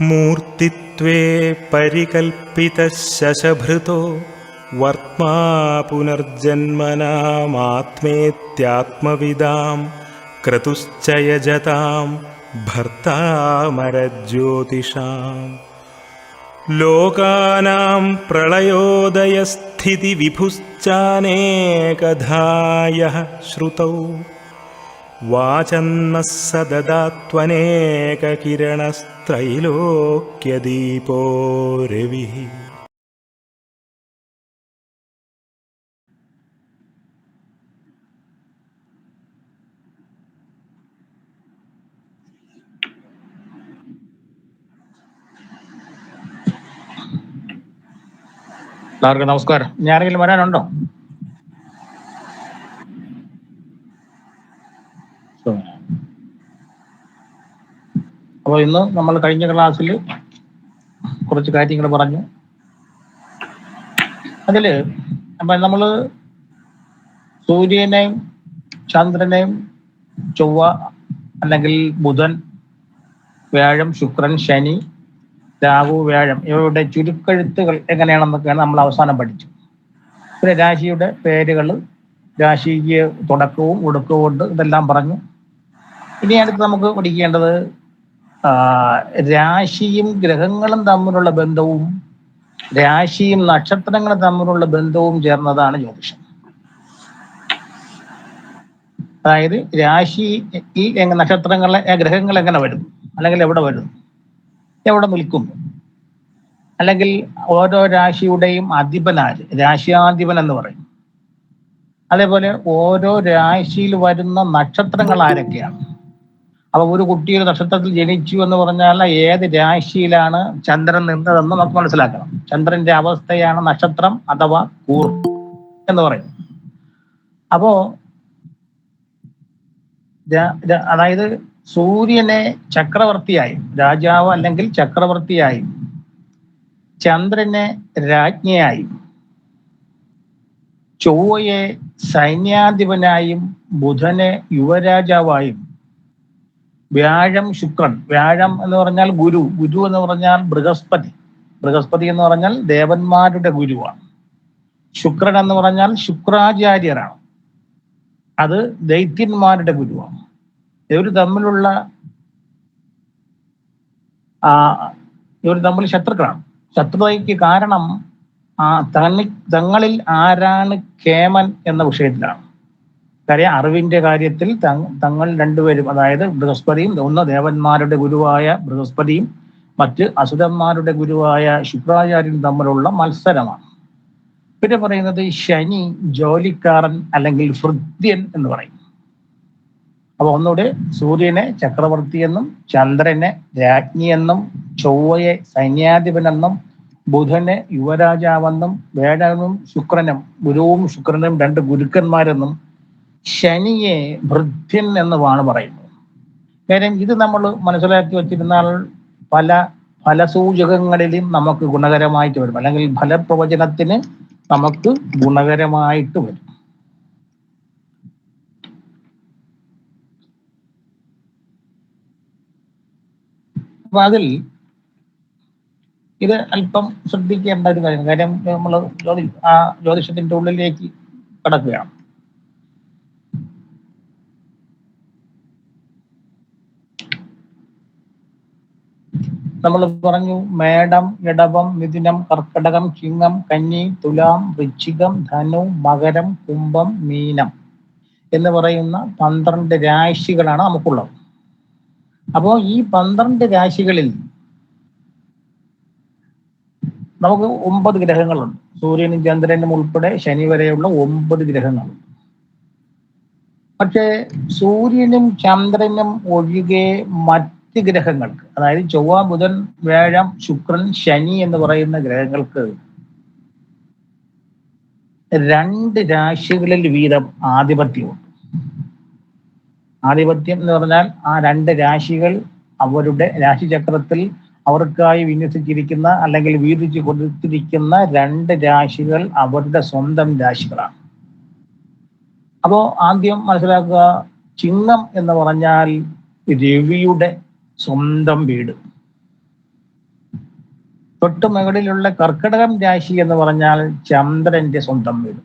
മൂർത്തിത്വേ പരികൽപ്പിതഃ ശശഭൃതോ വർത്മാ പുനർജന്മനാമാത്മേത്യാത്മവിദാം ക്രതുശ്ച യജതാം ഭർത്താമരജ്യോതിഷാം. ലോകാനാം പ്രളയോദയസ്ഥിതിവിഭുശ്ചാനേകധായഃ ശ്രുതൗ വാചന്നഃ സദദാത്വനേകകിരണസ്ത്രൈലോക്യദീപോ രവിഃ. എല്ലാവർക്കും നമസ്കാരം. ഇനി ആരെങ്കിലും വരാനുണ്ടോ? അപ്പോൾ ഇന്ന് നമ്മൾ കഴിഞ്ഞ ക്ലാസ്സിൽ കുറച്ച് കാര്യങ്ങൾ പറഞ്ഞു. അതില് നമ്മൾ സൂര്യനെയും ചന്ദ്രനെയും ചൊവ്വ അല്ലെങ്കിൽ ബുധൻ, വ്യാഴം, ശുക്രൻ, ശനി, രാഹു, വ്യാഴം ഇവയുടെ ചുരുക്കെഴുത്തുകൾ എങ്ങനെയാണെന്നൊക്കെയാണ് നമ്മൾ അവസാനം പഠിച്ചു. പിന്നെ രാശിയുടെ പേരുകൾ, രാശിക്ക് തുടക്കവും ഒടുക്കവും ഉണ്ട്, ഇതെല്ലാം പറഞ്ഞു. ഇനി അടുത്ത് നമുക്ക് പഠിക്കേണ്ടത് രാശിയും ഗ്രഹങ്ങളും തമ്മിലുള്ള ബന്ധവും രാശിയും നക്ഷത്രങ്ങളും തമ്മിലുള്ള ബന്ധവും ചേർന്നതാണ് ജ്യോതിഷം. അതായത് രാശി ഈ നക്ഷത്രങ്ങളെ ഗ്രഹങ്ങൾ എങ്ങനെ വരുന്നു, അല്ലെങ്കിൽ എവിടെ വരുന്നു, എവിടെ നിൽക്കുന്നു, അല്ലെങ്കിൽ ഓരോ രാശിയുടെയും അധിപനാര്, രാശിയാധിപൻ എന്ന് പറയും. അതേപോലെ ഓരോ രാശിയിൽ വരുന്ന നക്ഷത്രങ്ങൾ ആരൊക്കെയാണ്. അപ്പൊ ഒരു കുട്ടിയുടെ നക്ഷത്രത്തിൽ ജനിച്ചു എന്ന് പറഞ്ഞാൽ ഏത് രാശിയിലാണ് ചന്ദ്രൻ നിന്നതെന്ന് നമുക്ക് മനസ്സിലാക്കണം. ചന്ദ്രന്റെ അവസ്ഥയാണ് നക്ഷത്രം അഥവാ കൂർ എന്ന് പറയും. അപ്പോ അതായത് സൂര്യനെ ചക്രവർത്തിയായും, രാജാവ് അല്ലെങ്കിൽ ചക്രവർത്തിയായും, ചന്ദ്രനെ രാജ്ഞിയായും, ചൊവ്വയെ സൈന്യാധിപനായും, ബുധനെ യുവരാജാവായും, വ്യാഴം ശുക്രൻ, വ്യാഴം എന്ന് പറഞ്ഞാൽ ഗുരു, ഗുരു എന്ന് പറഞ്ഞാൽ ബൃഹസ്പതി, ബൃഹസ്പതി എന്ന് പറഞ്ഞാൽ ദേവന്മാരുടെ ഗുരുവാണ്. ശുക്രൻ എന്ന് പറഞ്ഞാൽ ശുക്രാചാര്യരാണ്, അത് ദൈത്യന്മാരുടെ ഗുരുവാണ്. ഇവർ തമ്മിലുള്ള ശത്രുക്കളാണ്. ശത്രുതയ്ക്ക് കാരണം തങ്ങളിൽ ആരാണ് കേമൻ എന്ന വിഷയത്തിലാണ്. കാര്യം അറിവിന്റെ കാര്യത്തിൽ തങ്ങൾ രണ്ടുപേരും, അതായത് ബൃഹസ്പതിയും, ഒന്ന് ദേവന്മാരുടെ ഗുരുവായ ബൃഹസ്പതിയും മറ്റ് അസുരന്മാരുടെ ഗുരുവായ ശുക്രാചാര്യനും തമ്മിലുള്ള മത്സരമാണ്. പിന്നെ പറയുന്നത് ശനി ജോലിക്കാരൻ അല്ലെങ്കിൽ ഭൃത്യൻ എന്ന് പറയും. അപ്പൊ ഒന്നുകൂടെ സൂര്യനെ ചക്രവർത്തി എന്നും, ചന്ദ്രനെ രാജ്ഞിയെന്നും, ചൊവ്വയെ സൈന്യാധിപനെന്നും, ബുധനെ യുവരാജാവെന്നും, വ്യാഴനും ശുക്രനും, ഗുരുവും ശുക്രനും രണ്ട് ഗുരുക്കന്മാരെന്നും, ശനിയെ ഭൃത്യൻ എന്നുമാണ് പറയുന്നത്. കാര്യം ഇത് നമ്മൾ മനസ്സിലാക്കി വച്ചിരുന്നാൽ പല ഫലസൂചകങ്ങളിലും നമുക്ക് ഗുണകരമായിട്ട് വരും, അല്ലെങ്കിൽ ഫലപ്രവചനത്തിന് നമുക്ക് ഗുണകരമായിട്ട് വരും. അപ്പൊ അതിൽ ഇത് അല്പം ശ്രദ്ധിക്കേണ്ട ഒരു കാര്യം. കാര്യം നമ്മൾ ജ്യോതിഷത്തിന്റെ ഉള്ളിലേക്ക് കടക്കുകയാണ്. നമ്മൾ പറഞ്ഞു മേടം, ഇടവം, മിഥുനം, കർക്കടകം, ചിങ്ങം, കന്നി, തുലാം, വൃശ്ചികം, ധനു, മകരം, കുംഭം, മീനം എന്ന് പറയുന്ന 12 രാശികളാണ് നമുക്കുള്ളത്. അപ്പോൾ ഈ 12 രാശികളിൽ നമുക്ക് 9 ഗ്രഹങ്ങളുണ്ട്. സൂര്യനും ചന്ദ്രനും ഉൾപ്പെടെ ശനി വരെയുള്ള 9 ഗ്രഹങ്ങളുണ്ട്. പക്ഷേ സൂര്യനും ചന്ദ്രനും ഒഴികെ മറ്റ് ഗ്രഹങ്ങൾക്ക്, അതായത് ചൊവ്വ, ബുധൻ, വ്യാഴം, ശുക്രൻ, ശനി എന്ന് പറയുന്ന ഗ്രഹങ്ങൾക്ക് 2 രാശികളിൽ വീതം ആധിപത്യമുണ്ട്. ആധിപത്യം എന്ന് പറഞ്ഞാൽ ആ 2 രാശികൾ അവരുടെ രാശിചക്രത്തിൽ അവർക്കായി വിന്യസിച്ചിരിക്കുന്ന അല്ലെങ്കിൽ വീതിച്ചു കൊടുത്തിരിക്കുന്ന 2 രാശികൾ അവരുടെ സ്വന്തം രാശികളാണ്. അപ്പോ ആദ്യം മനസ്സിലാക്കുക, ചിങ്ങം എന്ന് പറഞ്ഞാൽ രവിയുടെ സ്വന്തം വീട്. തൊട്ട് മുകളിലുള്ള കർക്കിടകം രാശി എന്ന് പറഞ്ഞാൽ ചന്ദ്രന്റെ സ്വന്തം വീട്.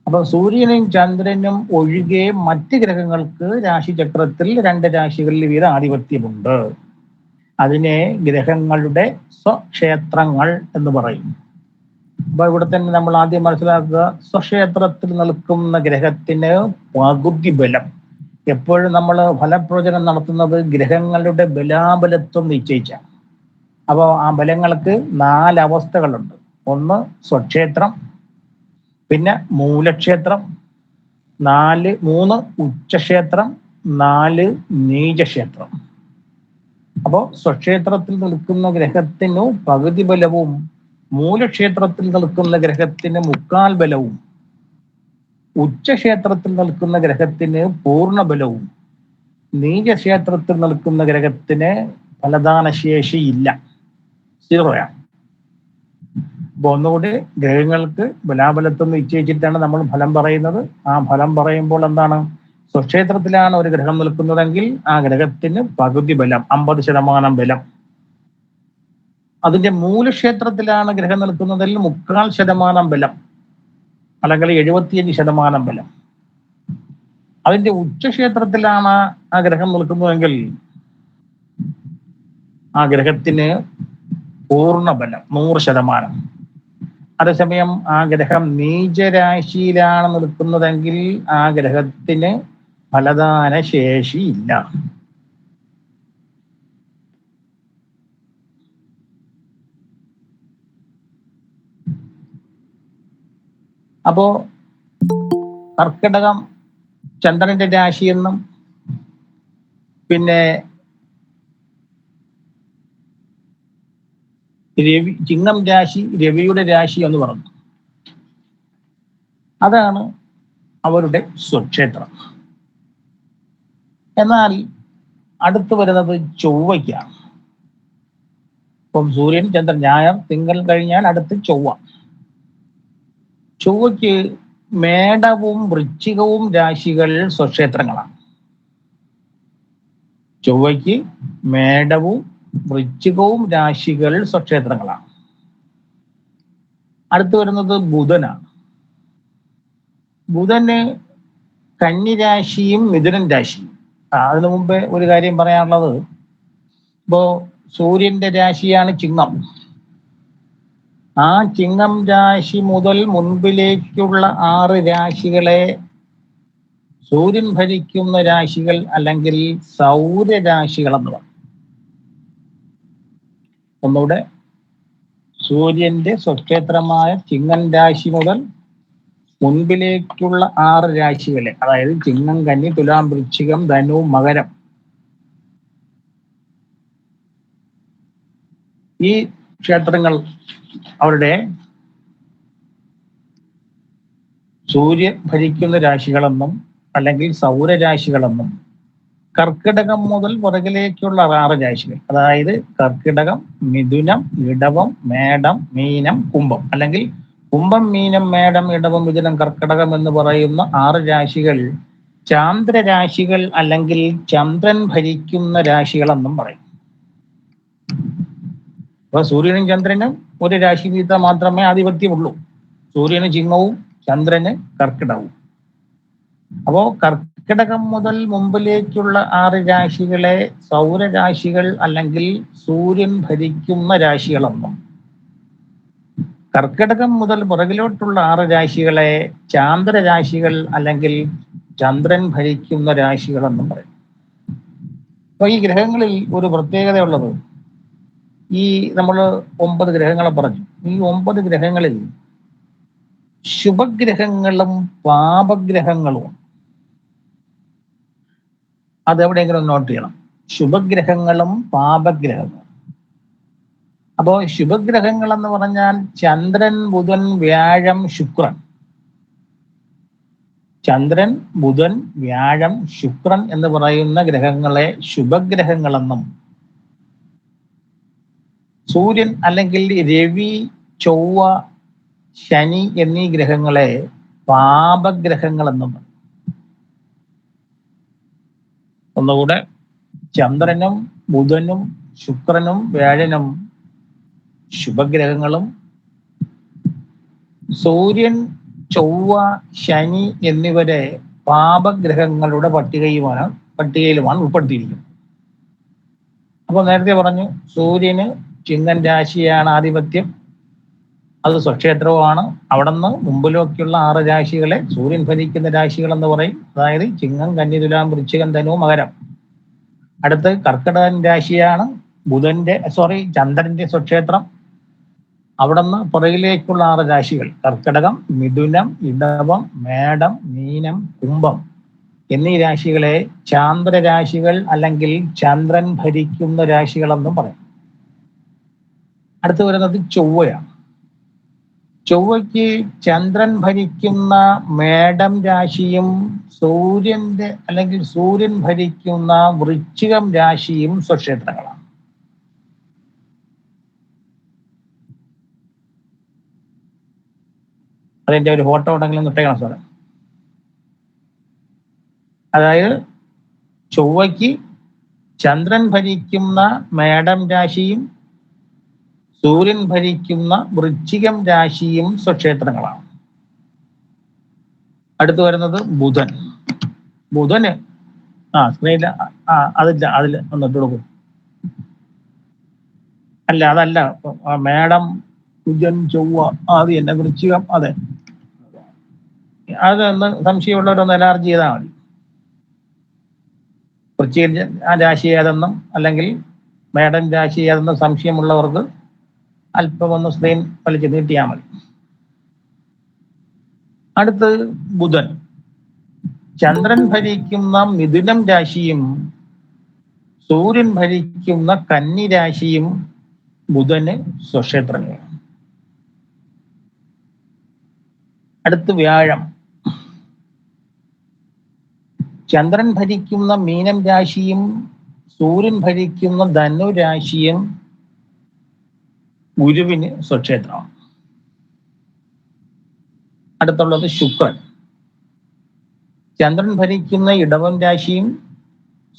അപ്പൊ സൂര്യനും ചന്ദ്രനും ഒഴികെ മറ്റ് ഗ്രഹങ്ങൾക്ക് രാശിചക്രത്തിൽ 2 രാശികളിൽ വീതം ആധിപത്യമുണ്ട്. അതിനെ ഗ്രഹങ്ങളുടെ സ്വക്ഷേത്രങ്ങൾ എന്ന് പറയും. അപ്പൊ ഇവിടെ തന്നെ നമ്മൾ ആദ്യം മനസ്സിലാക്കുക, സ്വക്ഷേത്രത്തിൽ നിൽക്കുന്ന ഗ്രഹത്തിന് പകുതി ബലം. എപ്പോഴും നമ്മൾ ഫലപ്രവചനം നടത്തുന്നത് ഗ്രഹങ്ങളുടെ ബലാബലത്വം നിശ്ചയിച്ചാണ്. അപ്പോൾ ആ ബലങ്ങൾക്ക് 4 അവസ്ഥകളുണ്ട്. ഒന്ന് സ്വക്ഷേത്രം, പിന്നെ മൂലക്ഷേത്രം, 3 ഉച്ചക്ഷേത്രം, 4 നീചക്ഷേത്രം. അപ്പോൾ സ്വക്ഷേത്രത്തിൽ നിൽക്കുന്ന ഗ്രഹത്തിനു പകുതി ബലവും മൂലക്ഷേത്രത്തിൽ നിൽക്കുന്ന ഗ്രഹത്തിന് 1/4 ബലവും ഉച്ചക്ഷേത്രത്തിൽ നിൽക്കുന്ന ഗ്രഹത്തിന് പൂർണ്ണ ബലവും നീചക്ഷേത്രത്തിൽ നിൽക്കുന്ന ഗ്രഹത്തിന് ഫലദാനശേഷി ഇല്ല, 0യാണ്. അപ്പൊ ഒന്നുകൂടി ഗ്രഹങ്ങൾക്ക് ബലാബലത്വം നിശ്ചയിച്ചിട്ടാണ് നമ്മൾ ഫലം പറയുന്നത്. ആ ഫലം പറയുമ്പോൾ എന്താണ്? സ്വക്ഷേത്രത്തിലാണ് ഒരു ഗ്രഹം നിൽക്കുന്നതെങ്കിൽ ആ ഗ്രഹത്തിന് പകുതി ബലം, 50% ബലം. അതിന്റെ മൂലക്ഷേത്രത്തിലാണ് ഗ്രഹം നിൽക്കുന്നതിൽ 1/4% ബലം, അല്ലെങ്കിൽ 75% ബലം. അതിന്റെ ഉച്ചക്ഷേത്രത്തിലാണ് ആ ഗ്രഹം നിൽക്കുന്നതെങ്കിൽ ആ ഗ്രഹത്തിന് പൂർണ്ണ ബലം, 100%. അതേസമയം ആ ഗ്രഹം നീചരാശിയിലാണ് നിൽക്കുന്നതെങ്കിൽ ആ ഗ്രഹത്തിന് ഫലദാന ശേഷിയില്ല. അപ്പോ കർക്കിടകം ചന്ദ്രന്റെ രാശിയെന്നും പിന്നെ ചിങ്ങം രാശി രവിയുടെ രാശി എന്ന് പറഞ്ഞു. അതാണ് അവരുടെ സ്വക്ഷേത്രം. എന്നാൽ അടുത്ത് വരുന്നത് ചൊവ്വയ്ക്കാണ്. ഇപ്പം സൂര്യൻ, ചന്ദ്രൻ, ഞായർ, തിങ്കൾ കഴിഞ്ഞാൽ അടുത്ത് ചൊവ്വ. ചൊവ്വയ്ക്ക് മേടവും വൃശ്ചികവും രാശികൾ സ്വക്ഷേത്രങ്ങളാണ്. ചൊവ്വയ്ക്ക് മേടവും വൃശ്ചികവും രാശികൾ സ്വക്ഷേത്രങ്ങളാണ്. അടുത്ത് വരുന്നത് ബുധനാണ്. ബുധന് കന്നിരാശിയും മിഥുനൻ രാശിയും. അതിനു മുമ്പേ ഒരു കാര്യം പറയാനുള്ളത്, ഇപ്പോ സൂര്യന്റെ രാശിയാണ് ചിങ്ങം. ആ ചിങ്ങം രാശി മുതൽ മുൻപിലേക്കുള്ള 6 രാശികളെ സൂര്യൻ ഭരിക്കുന്ന രാശികൾ അല്ലെങ്കിൽ സൗരരാശികൾ എന്ന് പറയും. ഒന്നുകൂടെ, സൂര്യന്റെ സ്വക്ഷേത്രമായ ചിങ്ങൻ രാശി മുതൽ മുൻപിലേക്കുള്ള 6 രാശികളെ, അതായത് ചിങ്ങം, കന്നി, തുലാം, വൃശ്ചികം, ധനു, മകരം, ഈ ക്ഷേത്രങ്ങൾ അവരുടെ സൂര്യൻ ഭരിക്കുന്ന രാശികളെന്നും അല്ലെങ്കിൽ സൗരരാശികളെന്നും, കർക്കിടകം മുതൽ പുറകിലേക്കുള്ള 6 രാശികൾ, അതായത് കർക്കിടകം, മിഥുനം, ഇടവം, മേടം, മീനം, കുംഭം, അല്ലെങ്കിൽ കുംഭം, മീനം, മേടം, ഇടവം, മിഥുനം, കർക്കിടകം എന്ന് പറയുന്ന 6 രാശികൾ ചാന്ദ്രരാശികൾ അല്ലെങ്കിൽ ചന്ദ്രൻ ഭരിക്കുന്ന രാശികളെന്നും പറയും. അപ്പൊ സൂര്യനും ചന്ദ്രനും ഒരു രാശി വീതം മാത്രമേ ആധിപത്യമുള്ളൂ. സൂര്യന് ചിങ്ങവും ചന്ദ്രന് കർക്കിടകവും. അപ്പോ കർക്കിടകം മുതൽ മുമ്പിലേക്കുള്ള 6 രാശികളെ സൗരരാശികൾ അല്ലെങ്കിൽ സൂര്യൻ ഭരിക്കുന്ന രാശികളെന്നും, കർക്കിടകം മുതൽ പുറകിലോട്ടുള്ള 6 രാശികളെ ചാന്ദ്രരാശികൾ അല്ലെങ്കിൽ ചന്ദ്രൻ ഭരിക്കുന്ന രാശികളെന്നും പറയും. അപ്പൊ ഈ ഗ്രഹങ്ങളിൽ ഒരു പ്രത്യേകതയുള്ളത്, ഈ നമ്മൾ 9 ഗ്രഹങ്ങളെ പറഞ്ഞു. ഈ 9 ഗ്രഹങ്ങളിൽ ശുഭഗ്രഹങ്ങളും പാപഗ്രഹങ്ങളും. അതെവിടെയെങ്കിലും നോട്ട് ചെയ്യണം. ശുഭഗ്രഹങ്ങളും പാപഗ്രഹങ്ങളും. അപ്പോ ശുഭഗ്രഹങ്ങൾ എന്ന് പറഞ്ഞാൽ ചന്ദ്രൻ, ബുധൻ, വ്യാഴം, ശുക്രൻ. ചന്ദ്രൻ, ബുധൻ, വ്യാഴം, ശുക്രൻ എന്ന് പറയുന്ന ഗ്രഹങ്ങളെ ശുഭഗ്രഹങ്ങളെന്നും, സൂര്യൻ അല്ലെങ്കിൽ രവി, ചൊവ്വ, ശനി എന്നീ ഗ്രഹങ്ങളെ പാപഗ്രഹങ്ങളെന്നും പറയും. ഒന്നുകൂടെ, ചന്ദ്രനും ബുധനും ശുക്രനും വ്യാഴനും ശുഭഗ്രഹങ്ങളും സൂര്യൻ, ചൊവ്വ, ശനി എന്നിവരെ പാപഗ്രഹങ്ങളുടെ പട്ടികയിലുമാണ് ഉൾപ്പെടുത്തിയിരിക്കുന്നത്. അപ്പോൾ നേരത്തെ പറഞ്ഞു സൂര്യന് ചിങ്ങൻ രാശിയാണ് ആധിപത്യം, അത് സ്വക്ഷേത്രവുമാണ്. അവിടെ നിന്ന് മുമ്പിലേക്കുള്ള 6 രാശികളെ സൂര്യൻ ഭരിക്കുന്ന രാശികൾ എന്ന് പറയും. അതായത് ചിങ്ങം, കന്നി, തുലാം, വൃശ്ചികം, ധനു, മകരം. അടുത്ത് കർക്കിടകൻ രാശിയാണ് ചന്ദ്രന്റെ സ്വക്ഷേത്രം. അവിടെ നിന്ന് പുറകിലേക്കുള്ള 6 രാശികൾ കർക്കിടകം, മിഥുനം, ഇടവം, മേടം, മീനം, കുംഭം എന്നീ രാശികളെ ചാന്ദ്രരാശികൾ അല്ലെങ്കിൽ ചന്ദ്രൻ ഭരിക്കുന്ന രാശികളെന്നും പറയും. അടുത്ത് വരുന്നത് ചൊവ്വയാണ്. ചൊവ്വയ്ക്ക് ചന്ദ്രൻ ഭരിക്കുന്ന മേടം രാശിയും സൂര്യൻ ഭരിക്കുന്ന വൃശ്ചികം രാശിയും സ്വക്ഷേത്രങ്ങളാണ്. അതിന്റെ ഒരു ഫോട്ടോ ഉണ്ടെങ്കിലും ഇട്ടേക്കണം സാറേ. അതായത് ചൊവ്വയ്ക്ക് ചന്ദ്രൻ ഭരിക്കുന്ന മേടം രാശിയും സൂര്യൻ ഭരിക്കുന്ന വൃശ്ചികം രാശിയും സ്വക്ഷേത്രങ്ങളാണ്. അടുത്ത് വരുന്നത് ബുധന് സ്ക്രീനിൽ അതിൽ ഒന്ന് ഇട്ട് കൊടുക്കും. അതല്ല മേടം, കുജൻ, ചൊവ്വ അത് തന്നെ വൃശ്ചികം. അതൊന്ന് സംശയമുള്ളവരൊന്ന് എലാർജി ചെയ്താൽ മതി. വൃശ്ചിക രാശി ഏതെന്നും അല്ലെങ്കിൽ മേടൻ രാശി ഏതെന്നും സംശയമുള്ളവർക്ക് അല്പം ഒന്ന് സ്ക്രീൻ വലിച്ചു നീട്ടിയാൽ മതി. അടുത്ത് ബുധൻ. ചന്ദ്രൻ ഭരിക്കുന്ന മിഥുനം രാശിയും സൂര്യൻ ഭരിക്കുന്ന കന്നി രാശിയും ബുധന് സ്വക്ഷേത്രങ്ങളാണ്. അടുത്ത് വ്യാഴം. ചന്ദ്രൻ ഭരിക്കുന്ന മീനം രാശിയും സൂര്യൻ ഭരിക്കുന്ന ധനു രാശിയും ഗുരുവിന് സ്വക്ഷേത്രമാണ്. അടുത്തുള്ളത് ശുക്രൻ. ചന്ദ്രൻ ഭരിക്കുന്ന ഇടവം രാശിയും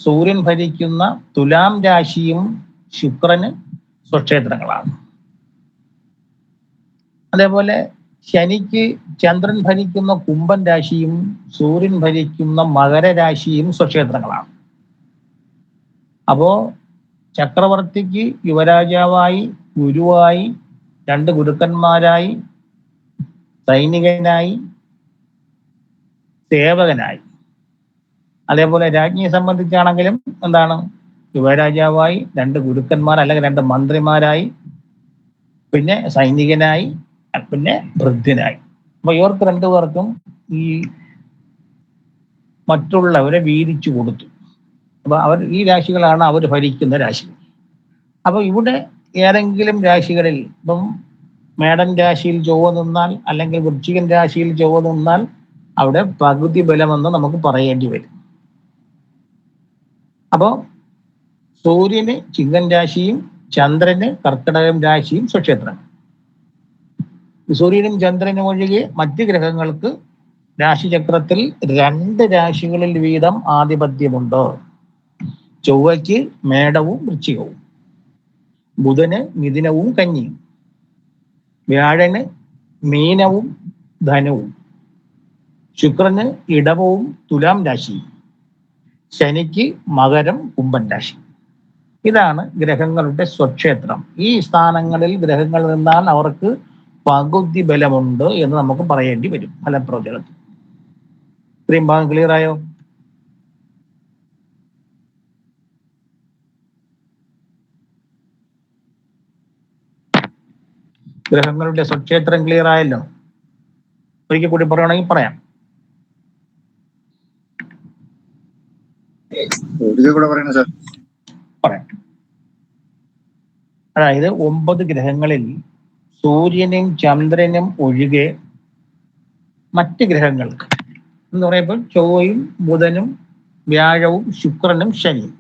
സൂര്യൻ ഭരിക്കുന്ന തുലാം രാശിയും ശുക്രന് സ്വക്ഷേത്രങ്ങളാണ്. അതേപോലെ ശനിക്ക് ചന്ദ്രൻ ഭരിക്കുന്ന കുംഭൻ രാശിയും സൂര്യൻ ഭരിക്കുന്ന മകരരാശിയും സ്വക്ഷേത്രങ്ങളാണ്. അപ്പോ ചക്രവർത്തിക്ക് യുവരാജാവായി, ഗുരുവായി, 2 ഗുരുക്കന്മാരായി, സൈനികനായി, സേവകനായി. അതേപോലെ രാജ്ഞിയെ സംബന്ധിച്ചാണെങ്കിലും യുവരാജാവായി, 2 ഗുരുക്കന്മാർ അല്ലെങ്കിൽ 2 മന്ത്രിമാരായി, പിന്നെ സൈനികനായി, പിന്നെ ഭൃത്യനായി. അപ്പൊ ഇവർക്ക് 2 പേർക്കും ഈ മറ്റുള്ളവരെ വീതിച്ചു കൊടുത്തു. അപ്പൊ ഈ രാശികളാണ് അവർ ഭരിക്കുന്ന രാശികൾ. അപ്പൊ ഇവിടെ ഏതെങ്കിലും രാശികളിൽ ഇപ്പം മേടൻ രാശിയിൽ ചൊവ്വ നിന്നാൽ അല്ലെങ്കിൽ വൃശ്ചികൻ രാശിയിൽ ചൊവ്വ നിന്നാൽ അവിടെ പകുതി ബലമെന്ന് നമുക്ക് പറയേണ്ടി വരും. അപ്പോൾ സൂര്യന് ചിങ്ങൻ രാശിയും ചന്ദ്രന് കർക്കിടകം രാശിയും സ്വക്ഷേത്രം. സൂര്യനും ചന്ദ്രനും ഒഴികെ മറ്റ് ഗ്രഹങ്ങൾക്ക് രാശിചക്രത്തിൽ 2 രാശികളിൽ വീതം ആധിപത്യമുണ്ട്. ചൊവ്വയ്ക്ക് മേടവും വൃശ്ചികവും, ബുധന് മിഥുനവും കന്നിയും, വ്യാഴന് മീനവും ധനുവും, ശുക്രന് ഇടവവും തുലാം രാശിയും, ശനിക്ക് മകരം, കുംഭൻ രാശി. ഇതാണ് ഗ്രഹങ്ങളുടെ സ്വക്ഷേത്രം. ഈ സ്ഥാനങ്ങളിൽ ഗ്രഹങ്ങൾ നിന്നാൽ അവർക്ക് പകുതി ബലമുണ്ട് എന്ന് നമുക്ക് പറയേണ്ടി വരും ഫലപ്രവചനത്തിൽ. ഇത്രയും ഭാഗം ക്ലിയർ ആയോ? ഗ്രഹങ്ങളുടെ സ്വക്ഷേത്രം ക്ലിയർ ആയല്ലോ? ഒരിക്കൽ കൂടി പറയണമെങ്കിൽ പറയാം. പറയാം. അതായത് 9 ഗ്രഹങ്ങളിൽ സൂര്യനും ചന്ദ്രനും ഒഴികെ മറ്റ് ഗ്രഹങ്ങൾക്ക് എന്ന് പറയുമ്പോൾ ചൊവ്വയും ബുധനും വ്യാഴവും ശുക്രനും ശനിയും.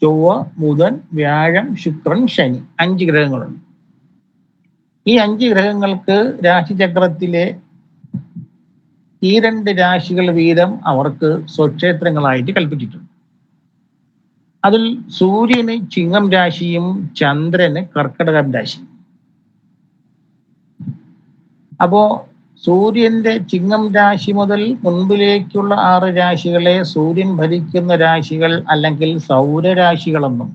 ചൊവ്വ, ബുധൻ, വ്യാഴം, ശുക്രൻ, ശനി 5 ഗ്രഹങ്ങളുണ്ട്. ഈ 5 ഗ്രഹങ്ങൾക്ക് രാശിചക്രത്തിലെ ഈ 2 രാശികൾ വീതം അവർക്ക് സ്വക്ഷേത്രങ്ങളായിട്ട് കൽപ്പിച്ചിട്ടുണ്ട്. അതിൽ സൂര്യന് ചിങ്ങം രാശിയും ചന്ദ്രന് കർക്കിടകം രാശിയും. അപ്പോ സൂര്യന്റെ ചിങ്ങം രാശി മുതൽ മുൻപിലേക്കുള്ള 6 രാശികളെ സൂര്യൻ ഭരിക്കുന്ന രാശികൾ അല്ലെങ്കിൽ സൗരരാശികളെന്നും,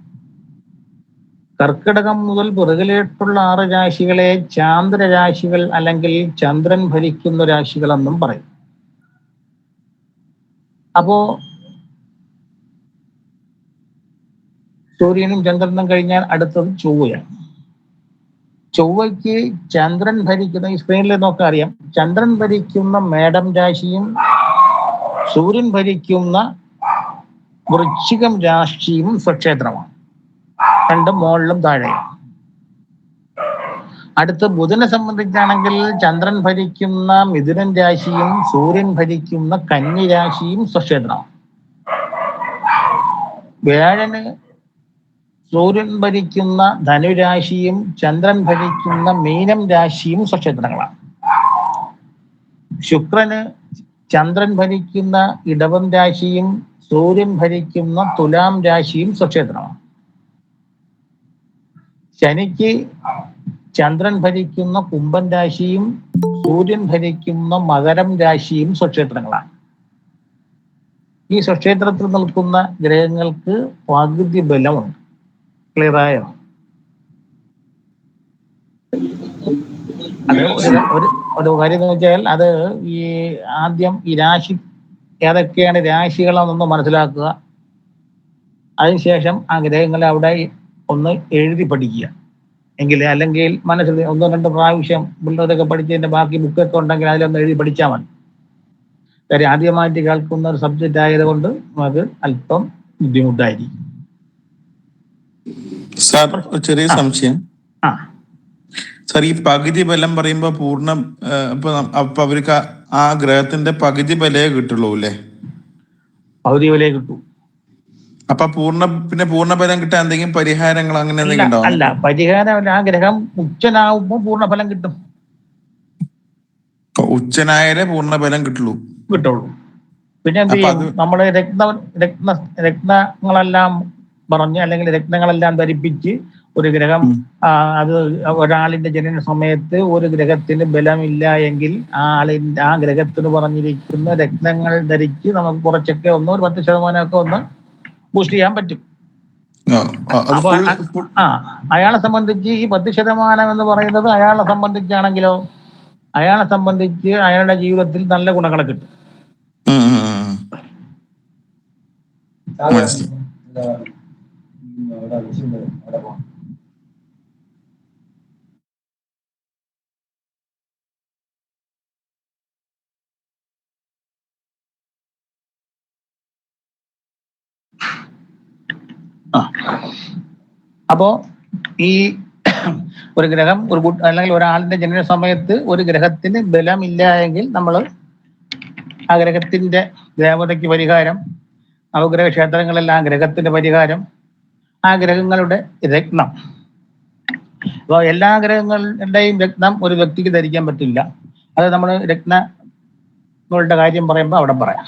കർക്കിടകം മുതൽ പിറകിലേക്കുള്ള 6 രാശികളെ ചാന്ദ്രരാശികൾ അല്ലെങ്കിൽ ചന്ദ്രൻ ഭരിക്കുന്ന രാശികളെന്നും പറയും. അപ്പോ സൂര്യനും ചന്ദ്രനും കഴിഞ്ഞാൽ അടുത്തത് ചൊവ്വയാണ്. ചൊവ്വയ്ക്ക് ചന്ദ്രൻ ഭരിക്കുന്ന, ഈ സ്ക്രീനിൽ നോക്കാൻ അറിയാം, ചന്ദ്രൻ ഭരിക്കുന്ന മേടം രാശിയും സൂര്യൻ ഭരിക്കുന്ന വൃശ്ചികം രാശിയും സ്വക്ഷേത്രമാണ്. രണ്ടും മുകളിലും താഴെയും. അടുത്ത് ബുധനെ സംബന്ധിച്ചാണെങ്കിൽ ചന്ദ്രൻ ഭരിക്കുന്ന മിഥുനൻ രാശിയും സൂര്യൻ ഭരിക്കുന്ന കന്നി രാശിയും സ്വക്ഷേത്രമാണ്. വ്യാഴന് സൂര്യൻ ഭരിക്കുന്ന ധനുരാശിയും ചന്ദ്രൻ ഭരിക്കുന്ന മീനം രാശിയും സ്വക്ഷേത്രങ്ങളാണ്. ശുക്രന് ചന്ദ്രൻ ഭരിക്കുന്ന ഇടവം രാശിയും സൂര്യൻ ഭരിക്കുന്ന തുലാം രാശിയും സ്വക്ഷേത്രമാണ്. ശനിക്ക് ചന്ദ്രൻ ഭരിക്കുന്ന കുംഭൻ രാശിയും സൂര്യൻ ഭരിക്കുന്ന മകരം രാശിയും സ്വക്ഷേത്രങ്ങളാണ്. ഈ സ്വക്ഷേത്രത്തിൽ നിൽക്കുന്ന ഗ്രഹങ്ങൾക്ക് പകുതി ബലമുണ്ട്. ക്ലിയർ ആയോ? അത് ഒരു കാര്യം എന്ന് വെച്ചാൽ, അത് ഈ ആദ്യം ഈ രാശി ഏതൊക്കെയാണ് രാശികളെന്നൊന്ന് മനസ്സിലാക്കുക. അതിനുശേഷം ആ ഗ്രഹങ്ങളെ അവിടെ ഒന്ന് എഴുതി പഠിക്കുക. അല്ലെങ്കിൽ മനസ്സിൽ 1-2 പ്രാവശ്യം പിള്ളേരൊക്കെ പഠിച്ചതിന്റെ ബാക്കി ബുക്കൊക്കെ ഉണ്ടെങ്കിൽ അതിലൊന്ന് എഴുതി പഠിച്ചാൽ മതി. കാര്യം ആദ്യമായിട്ട് കേൾക്കുന്ന ഒരു സബ്ജക്റ്റ് ആയതുകൊണ്ട് അത് അല്പം ബുദ്ധിമുട്ടായിരിക്കും. സാർ, ഒരു ചെറിയ സംശയം. സാർ, ഈ പകുതി ബലം പറയുമ്പോ പൂർണ്ണ അപ്പൊ അവർക്ക് ആ ഗ്രഹത്തിന്റെ പകുതി ബലേ കിട്ടുള്ളൂ അല്ലേ? പകുതി ബലേ കിട്ടൂ. അപ്പൊ പൂർണ്ണ ബലം കിട്ടാൻ എന്തെങ്കിലും പരിഹാരങ്ങൾ അങ്ങനെ എന്തെങ്കിലും ഉണ്ടാവും? അല്ല, പരിഹാരം ആ ഗ്രഹം ഉച്ചനാവുമ്പോ പൂർണ്ണഫലം കിട്ടും. ഉച്ചനായാലേ പൂർണ്ണ ബലം കിട്ടുള്ളൂ. പിന്നെ എന്ത് ചെയ്യും? നമ്മള് രത്നങ്ങളെല്ലാം പറഞ്ഞ് അല്ലെങ്കിൽ രത്നങ്ങളെല്ലാം ധരിപ്പിച്ച് ഒരു ഗ്രഹം, അത് ഒരാളിന്റെ ജനന സമയത്ത് ഒരു ഗ്രഹത്തിന് ബലമില്ല എങ്കിൽ ആ ഗ്രഹത്തിന് പറഞ്ഞിരിക്കുന്ന രത്നങ്ങൾ ധരിച്ച് നമുക്ക് കുറച്ചൊക്കെ ഒരു 10% ഒന്ന് ബൂസ്റ്റ് ചെയ്യാൻ പറ്റും. അപ്പൊ അയാളെ സംബന്ധിച്ച് ഈ 10% എന്ന് പറയുന്നത് അയാളെ സംബന്ധിച്ചാണെങ്കിലോ, അയാളെ സംബന്ധിച്ച് അയാളുടെ ജീവിതത്തിൽ നല്ല ഗുണങ്ങളെ കിട്ടും. അപ്പോ ഈ ഒരു ഗ്രഹം അല്ലെങ്കിൽ ഒരാളിന്റെ ജനന സമയത്ത് ഒരു ഗ്രഹത്തിന് ബലമില്ല എങ്കിൽ നമ്മൾ ആ ഗ്രഹത്തിന്റെ ദേവതയ്ക്ക് പരിഹാരം, നവഗ്രഹ ക്ഷേത്രങ്ങളെല്ലാം ഗ്രഹത്തിന്റെ പരിഹാരം, ആ ഗ്രഹങ്ങളുടെ രത്നം. അപ്പോൾ എല്ലാ ഗ്രഹങ്ങളുടെയും രത്നം ഒരു വ്യക്തിക്ക് ധരിക്കാൻ പറ്റില്ല. അത് നമ്മൾ രത്നങ്ങളുടെ കാര്യം പറയുമ്പോൾ അവിടെ പറയാം.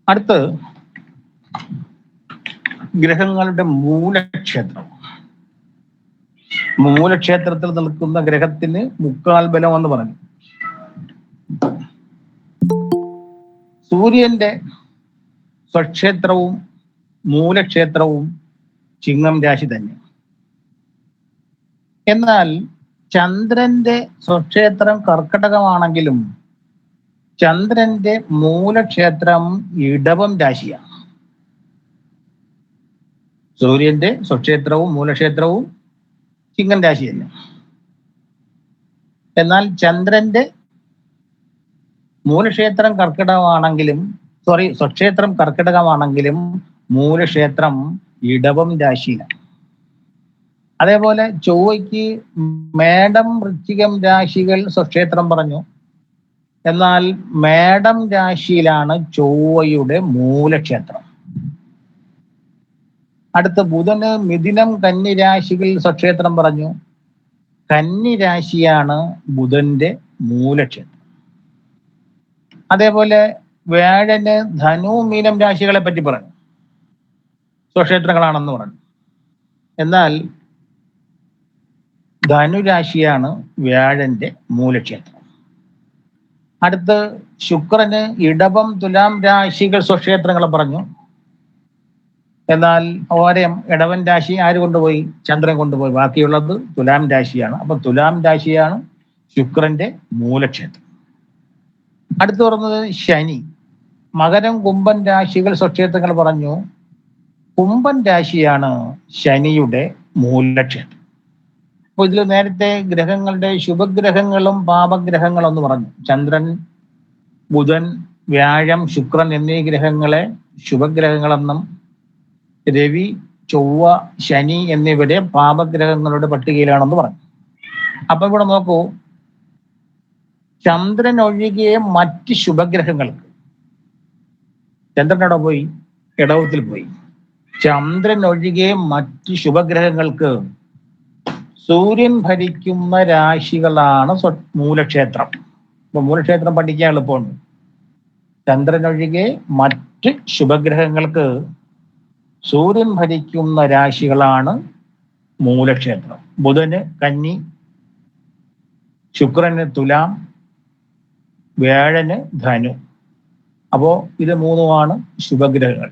അടുത്ത് ഗ്രഹങ്ങളുടെ മൂലക്ഷേത്രം. മൂലക്ഷേത്രത്തിൽ നിൽക്കുന്ന ഗ്രഹത്തിന് 3/4 ബലം എന്ന് പറഞ്ഞു. സൂര്യന്റെ സ്വക്ഷേത്രവും മൂലക്ഷേത്രവും ചിങ്ങം രാശി തന്നെ. എന്നാൽ ചന്ദ്രന്റെ സ്വക്ഷേത്രം കർക്കടകമാണെങ്കിലും ചന്ദ്രന്റെ മൂലക്ഷേത്രം ഇടവം രാശിയാണ്. സൂര്യന്റെ സ്വക്ഷേത്രവും മൂലക്ഷേത്രവും ചിങ്ങം രാശി തന്നെ. എന്നാൽ ചന്ദ്രന്റെ മൂലക്ഷേത്രം സ്വക്ഷേത്രം കർക്കിടകമാണെങ്കിലും മൂലക്ഷേത്രം ഇടവം രാശിയിലാണ്. അതേപോലെ ചൊവ്വയ്ക്ക് മേടം വൃശ്ചികം രാശികൾ സ്വക്ഷേത്രം പറഞ്ഞു. എന്നാൽ മേടം രാശിയിലാണ് ചൊവ്വയുടെ മൂലക്ഷേത്രം. അടുത്ത ബുധന് മിഥുനം കന്നി രാശികൾ സ്വക്ഷേത്രം പറഞ്ഞു. കന്നി രാശിയാണ് ബുധന്റെ മൂലക്ഷേത്രം. അതേപോലെ വ്യാഴന് ധനു മീനം രാശികളെ പറ്റി പറഞ്ഞു, സ്വക്ഷേത്രങ്ങളാണെന്ന് പറഞ്ഞു. എന്നാൽ ധനുരാശിയാണ് വ്യാഴന്റെ മൂലക്ഷേത്രം. അടുത്ത് ശുക്രന് ഇടവം തുലാം രാശികൾ സ്വക്ഷേത്രങ്ങൾ പറഞ്ഞു. എന്നാൽ ഓരം ഇടവൻ രാശി ആര് കൊണ്ടുപോയി? ചന്ദ്രൻ കൊണ്ടുപോയി. ബാക്കിയുള്ളത് തുലാം രാശിയാണ്. അപ്പൊ തുലാം രാശിയാണ് ശുക്രന്റെ മൂലക്ഷേത്രം. അടുത്ത് പറഞ്ഞത് ശനി, മകരം കുംഭൻ രാശികൾ സ്വക്ഷേത്രങ്ങൾ പറഞ്ഞു. കുംഭൻ രാശിയാണ് ശനിയുടെ മൂലക്ഷേത്രം. അപ്പൊ ഇതിൽ നേരത്തെ ഗ്രഹങ്ങളുടെ ശുഭഗ്രഹങ്ങളും പാപഗ്രഹങ്ങളും എന്ന് പറഞ്ഞു. ചന്ദ്രൻ, ബുധൻ, വ്യാഴം, ശുക്രൻ എന്നീ ഗ്രഹങ്ങളെ ശുഭഗ്രഹങ്ങളെന്നും രവി, ചൊവ്വ, ശനി എന്നിവരെ പാപഗ്രഹങ്ങളുടെ പട്ടികയിലാണെന്ന് പറഞ്ഞു. അപ്പൊ ഇവിടെ നോക്കൂ, ചന്ദ്രൻ ഒഴികെ മറ്റ് ശുഭഗ്രഹങ്ങൾക്ക്, ചന്ദ്രൻ എവിടെ പോയി? ഇടവത്തിൽ പോയി. ചന്ദ്രൻ ഒഴികെ മറ്റ് ശുഭഗ്രഹങ്ങൾക്ക് സൂര്യൻ ഭരിക്കുന്ന രാശികളാണ് മൂലക്ഷേത്രം. ഇപ്പൊ മൂലക്ഷേത്രം പഠിക്കാൻ എളുപ്പമുണ്ട്. ചന്ദ്രൻ ഒഴികെ മറ്റ് ശുഭഗ്രഹങ്ങൾക്ക് സൂര്യൻ ഭരിക്കുന്ന രാശികളാണ് മൂലക്ഷേത്രം. ബുധന് കന്നി, ശുക്രന് തുലാം, വ്യാഴന് ധനു. അപ്പോ ഇത് മൂന്നുമാണ് ശുഭഗ്രഹങ്ങൾ.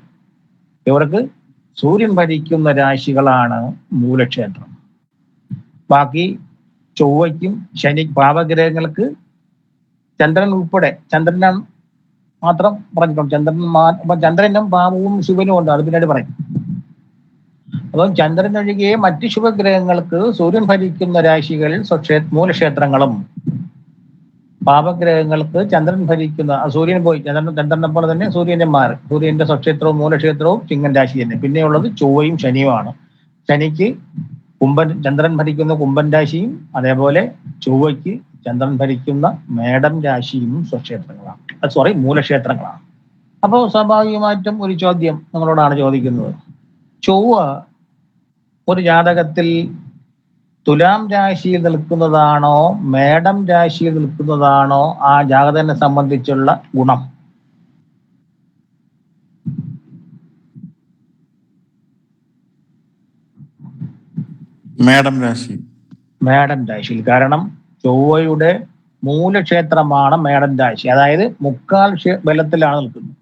ഇവർക്ക് സൂര്യൻ ഭരിക്കുന്ന രാശികളാണ് മൂലക്ഷേത്രം. ബാക്കി ചൊവ്വയ്ക്കും ശനി പാപഗ്രഹങ്ങൾക്ക് ചന്ദ്രൻ ഉൾപ്പെടെ, ചന്ദ്രനാണ് മാത്രം പറഞ്ഞിട്ടുണ്ട്. ചന്ദ്രനും പാപവും ശുഭനും ഉണ്ട്, അത് പിന്നീട് പറയും. അപ്പം ചന്ദ്രൻ ഒഴികെ മറ്റ് ശുഭഗ്രഹങ്ങൾക്ക് സൂര്യൻ ഭരിക്കുന്ന രാശികളിൽ മൂലക്ഷേത്രങ്ങളും, പാപഗ്രഹങ്ങൾക്ക് ചന്ദ്രൻ ഭരിക്കുന്ന, സൂര്യൻ പോയി, ചന്ദ്രനെ പോലെ തന്നെ സൂര്യന്റെ മാറി, സൂര്യന്റെ സ്വക്ഷേത്രവും മൂലക്ഷേത്രവും ചിങ്ങൻ രാശി തന്നെ. പിന്നെയുള്ളത് ചൊവ്വയും ശനിയുമാണ്. ശനിക്ക് ചന്ദ്രൻ ഭരിക്കുന്ന കുംഭൻ രാശിയും, അതേപോലെ ചൊവ്വയ്ക്ക് ചന്ദ്രൻ ഭരിക്കുന്ന മേടം രാശിയും സ്വക്ഷേത്രങ്ങളാണ്, മൂലക്ഷേത്രങ്ങളാണ്. അപ്പോൾ സ്വാഭാവികമായിട്ടും ഒരു ചോദ്യം നിങ്ങളോടാണ് ചോദിക്കുന്നത്. ചൊവ്വ ഒരു ജാതകത്തിൽ തുലാം രാശിയിൽ നിൽക്കുന്നതാണോ മേടം രാശിയിൽ നിൽക്കുന്നതാണോ ആ ജാതകനെ സംബന്ധിച്ചുള്ള ഗുണം? മേടം രാശി. മേടം രാശിയിൽ. കാരണം ചൊവ്വയുടെ മൂലക്ഷേത്രമാണ് മേടം രാശി, അതായത് മുക്കാൽ ബലത്തിലാണ് നിൽക്കുന്നത്.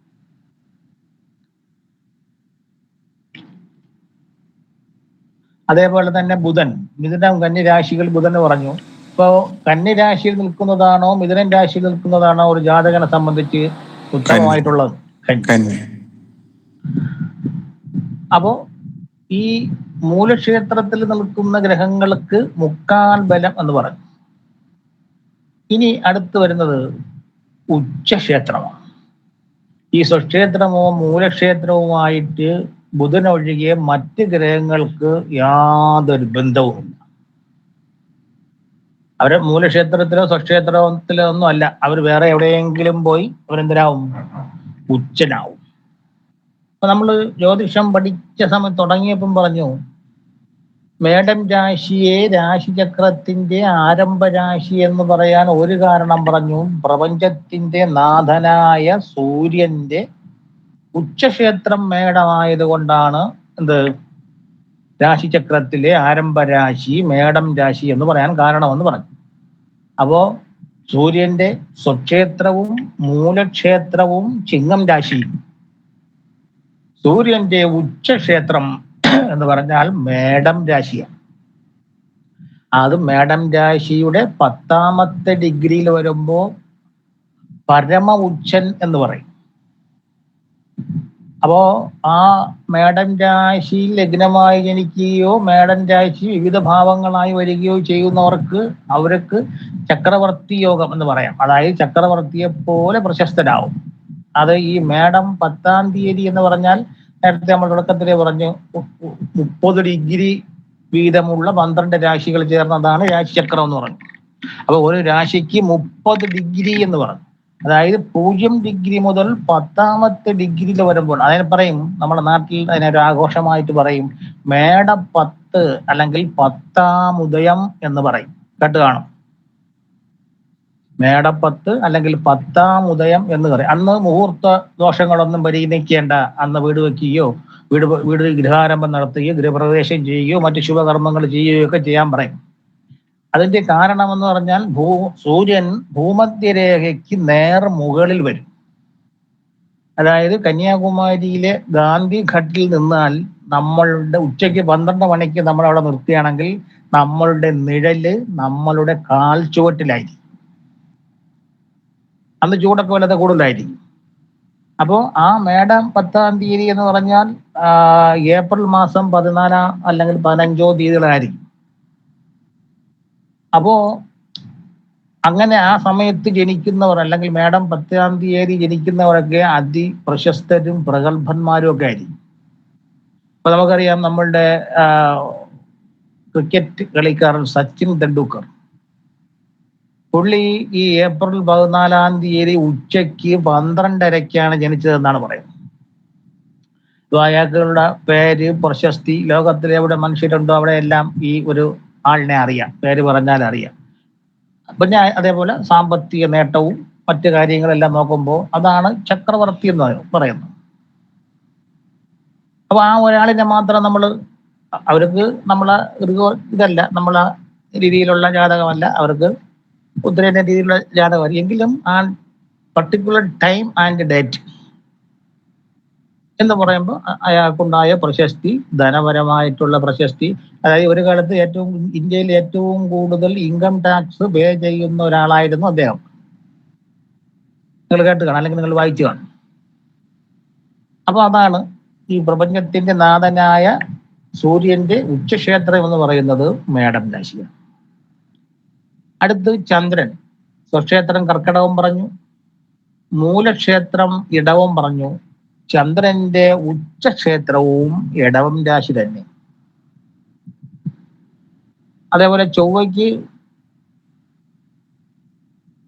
അതേപോലെ തന്നെ ബുധൻ, മിഥുനം, കന്നി രാശികൾ ബുധൻ പറഞ്ഞു. ഇപ്പോ കന്നി രാശിയിൽ നിൽക്കുന്നതാണോ മിഥുനൻ രാശിയിൽ നിൽക്കുന്നതാണോ ഒരു ജാതകനെ സംബന്ധിച്ച് ഉത്തമമായിട്ടുള്ളത്? കന്നി. അപ്പോ ഈ മൂലക്ഷേത്രത്തിൽ നിൽക്കുന്ന ഗ്രഹങ്ങൾക്ക് മുക്കാൽ ബലം എന്ന് പറഞ്ഞു. ഇനി അടുത്ത് വരുന്നത് ഉച്ചക്ഷേത്രമാണ്. ഈ സ്വക്ഷേത്രമോ മൂലക്ഷേത്രവുമായിട്ട് ബുധനൊഴികെ മറ്റ് ഗ്രഹങ്ങൾക്ക് യാതൊരു ബന്ധവുമില്ല. അവര് മൂലക്ഷേത്രത്തിലോ സ്വക്ഷേത്രത്തിലോ ഒന്നും അല്ല, അവർ വേറെ എവിടെയെങ്കിലും പോയി അവരെന്തരാവും? ഉച്ചനാവും. അപ്പൊ നമ്മൾ ജ്യോതിഷം പഠിച്ച സമയം തുടങ്ങിയപ്പം പറഞ്ഞു, മേടം രാശിയെ രാശിചക്രത്തിന്റെ ആരംഭ രാശി എന്ന് പറയാൻ ഒരു കാരണം പറഞ്ഞു. പ്രപഞ്ചത്തിന്റെ നാഥനായ സൂര്യന്റെ ഉച്ചക്ഷേത്രം മേടമായത് കൊണ്ടാണ് എന്ത് രാശിചക്രത്തിലെ ആരംഭ രാശി മേടം രാശി എന്ന് പറയാൻ കാരണമെന്ന് പറഞ്ഞു. അപ്പോ സൂര്യന്റെ സ്വക്ഷേത്രവും മൂലക്ഷേത്രവും ചിങ്ങം രാശിയും, സൂര്യന്റെ ഉച്ചക്ഷേത്രം എന്ന് പറഞ്ഞാൽ മേടം രാശിയാണ്. അത് മേടം രാശിയുടെ 10ാമത്തെ ഡിഗ്രിയിൽ വരുമ്പോ പരമ ഉച്ചൻ എന്ന് പറയും. അപ്പോ ആ മേടം രാശിയിൽ ലഗ്നമായി ജനിക്കുകയോ മേടം രാശി വിവിധ ഭാവങ്ങളായി വരികയോ ചെയ്യുന്നവർക്ക് അവർക്ക് ചക്രവർത്തി യോഗം എന്ന് പറയാം. അതായത് ചക്രവർത്തിയെ പോലെ പ്രശസ്തരാകും. അത് ഈ മേടം 10ാം തീയതി എന്ന് പറഞ്ഞാൽ നേരത്തെ നമ്മൾ തുടക്കത്തിലേ പറഞ്ഞു, 30 ഡിഗ്രി വീതമുള്ള 12 രാശികൾ ചേർന്നതാണ് രാശിചക്രം എന്ന് പറഞ്ഞു. അപ്പൊ ഒരു രാശിക്ക് 30 ഡിഗ്രി എന്ന് പറഞ്ഞു. അതായത് 0 ഡിഗ്രി മുതൽ 10ാമത്തെ ഡിഗ്രിയിൽ വരുമ്പോൾ അതിനെ പറയും, നമ്മുടെ നാട്ടിൽ അതിനൊരു ആഘോഷമായിട്ട് പറയും മേട 10 അല്ലെങ്കിൽ 10ാം ഉദയം എന്ന് പറയും. കേട്ട് കാണും. മേട 10 അല്ലെങ്കിൽ 10ാം ഉദയം എന്ന് പറയും. അന്ന് മുഹൂർത്ത ദോഷങ്ങളൊന്നും പരിഗണിക്കേണ്ട. അന്ന് വീട് വെക്കുകയോ വീട് ഗൃഹാരംഭം നടത്തുകയോ ഗൃഹപ്രവേശം ചെയ്യുകയോ മറ്റു ശുഭകർമ്മങ്ങൾ ചെയ്യുകയോ ഒക്കെ ചെയ്യാൻ പറയും. അതിന്റെ കാരണം എന്ന് പറഞ്ഞാൽ സൂര്യൻ ഭൂമധ്യരേഖയ്ക്ക് നേർ മുകളിൽ വരും. അതായത് കന്യാകുമാരിയിലെ ഗാന്ധി ഘട്ടിൽ നിന്നാൽ നമ്മളുടെ ഉച്ചയ്ക്ക് 12 മണിക്ക് നമ്മൾ അവിടെ നിർത്തുകയാണെങ്കിൽ നമ്മളുടെ നിഴല് നമ്മളുടെ കാൽ ചുവട്ടിലായിരിക്കും. അന്ന് ചൂടൊക്കെ വല്ലതെ കൂടുതലായിരിക്കും. അപ്പോൾ ആ മേടം 10-ാം തീയതി എന്ന് പറഞ്ഞാൽ ഏപ്രിൽ മാസം 14 അല്ലെങ്കിൽ 15 തീയതികളായിരിക്കും. അപ്പോ അങ്ങനെ ആ സമയത്ത് ജനിക്കുന്നവർ അല്ലെങ്കിൽ മേടം 10-ാം തീയതി ജനിക്കുന്നവരൊക്കെ അതിപ്രശസ്തരും പ്രഗത്ഭന്മാരും ഒക്കെ ആയിരിക്കും. അപ്പൊ നമുക്കറിയാം നമ്മളുടെ ക്രിക്കറ്റ് കളിക്കാരൻ സച്ചിൻ തെണ്ടുൽക്കർ, പുള്ളി ഈ ഏപ്രിൽ 14-ാം തീയതി ഉച്ചയ്ക്ക് 12:30-ക്കാണ് ജനിച്ചതെന്നാണ് പറയുന്നത്. അയാളുടെ പേര്, പ്രശസ്തി, ലോകത്തിൽ എവിടെ മനുഷ്യരുണ്ടോ അവിടെ എല്ലാം ഈ ഒരു ആളിനെ അറിയാം, പേര് പറഞ്ഞാൽ അറിയാം. പിന്നെ അതേപോലെ സാമ്പത്തിക നേട്ടവും മറ്റു കാര്യങ്ങളെല്ലാം നോക്കുമ്പോൾ അതാണ് ചക്രവർത്തി എന്ന് പറയുന്നത്. അപ്പൊ ആ ഒരാളിനെ മാത്രം അവർക്ക് നമ്മളെ ഇതല്ല, നമ്മളെ രീതിയിലുള്ള ജാതകമല്ല, അവർക്ക് ഉത്തരേന്ത്യൻ രീതിയിലുള്ള ജാതകം. എങ്കിലും ആ പർട്ടിക്കുലർ ടൈം ആൻഡ് ഡേറ്റ് എന്ന് പറയുമ്പോൾ അയാൾക്കുണ്ടായ പ്രശസ്തി, ധനപരമായിട്ടുള്ള പ്രശസ്തി, അതായത് ഒരു കാലത്ത് ഇന്ത്യയിൽ ഏറ്റവും കൂടുതൽ ഇൻകം ടാക്സ് പേ ചെയ്യുന്ന ഒരാളായിരുന്നു അദ്ദേഹം. നിങ്ങൾ കേട്ട് കാണാം, അല്ലെങ്കിൽ നിങ്ങൾ വായിച്ചു കാണും. അപ്പൊ അതാണ് ഈ പ്രപഞ്ചത്തിന്റെ നാഥനായ സൂര്യന്റെ ഉച്ചക്ഷേത്രം എന്ന് പറയുന്നത് മേടം രാശിയാണ്. അടുത്ത് ചന്ദ്രൻ സ്വക്ഷേത്രം കർക്കിടകം പറഞ്ഞു, മൂലക്ഷേത്രം ഇടവം പറഞ്ഞു. ചന്ദ്രന്റെ ഉച്ചക്ഷേത്രവും ഇടവം രാശി തന്നെ. അതേപോലെ ചൊവ്വയ്ക്ക്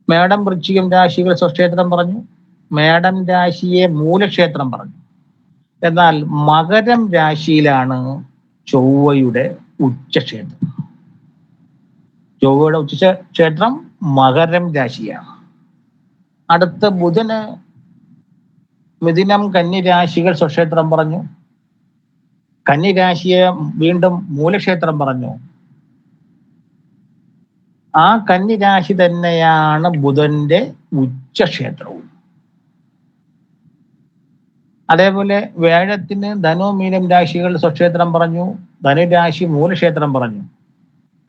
മേടം വൃശ്ചികം രാശികൾ സ്വക്ഷേത്രം പറഞ്ഞു, മേടം രാശിയെ മൂലക്ഷേത്രം പറഞ്ഞു. എന്നാൽ മകരം രാശിയിലാണ് ചൊവ്വയുടെ ഉച്ചക്ഷേത്രം. ചൊവ്വയുടെ ഉച്ചക്ഷേത്രം മകരം രാശിയാണ്. അടുത്ത ബുധന് മിഥുനം കന്നി രാശികൾ സ്വക്ഷേത്രം പറഞ്ഞു, കന്നി രാശിയെ വീണ്ടും മൂലക്ഷേത്രം പറഞ്ഞു. ആ കന്നി രാശി തന്നെയാണ് ബുധന്റെ ഉച്ചക്ഷേത്രവും. അതേപോലെ വ്യാഴത്തിന് ധനു മീനം രാശികൾ സ്വക്ഷേത്രം പറഞ്ഞു, ധനുരാശി മൂലക്ഷേത്രം പറഞ്ഞു.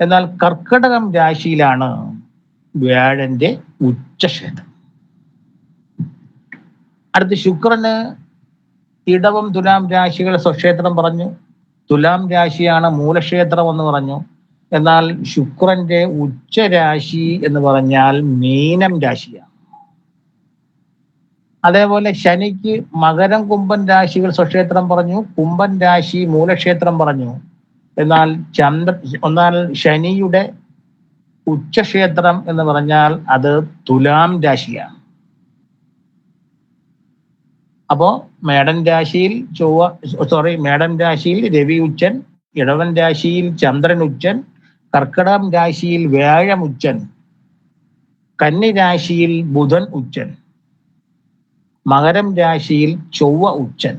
എന്നാൽ കർക്കിടകം രാശിയിലാണ് വ്യാഴന്റെ ഉച്ചക്ഷേത്രം. അടുത്ത് ശുക്രന് ഇടവം തുലാം രാശികൾ സ്വക്ഷേത്രം പറഞ്ഞു, തുലാം രാശിയാണ് മൂലക്ഷേത്രം എന്ന് പറഞ്ഞു. എന്നാൽ ശുക്രന്റെ ഉച്ചരാശി എന്ന് പറഞ്ഞാൽ മീനം രാശിയാണ്. അതേപോലെ ശനിക്ക് മകരം കുംഭൻ രാശികൾ സ്വക്ഷേത്രം പറഞ്ഞു, കുംഭൻ രാശി മൂലക്ഷേത്രം പറഞ്ഞു. എന്നാൽ ശനിയുടെ ഉച്ചക്ഷേത്രം എന്ന് പറഞ്ഞാൽ അത് തുലാം രാശിയാണ്. അപ്പോ മേടൻ രാശിയിൽ മേടൻ രാശിയിൽ രവി ഉച്ചൻ, ഇടവൻ രാശിയിൽ ചന്ദ്രൻ ഉച്ചൻ, കർക്കിടകം രാശിയിൽ വ്യാഴം ഉച്ചൻ, കന്നി രാശിയിൽ ബുധൻ ഉച്ചൻ, മകരം രാശിയിൽ ചൊവ്വ ഉച്ചൻ,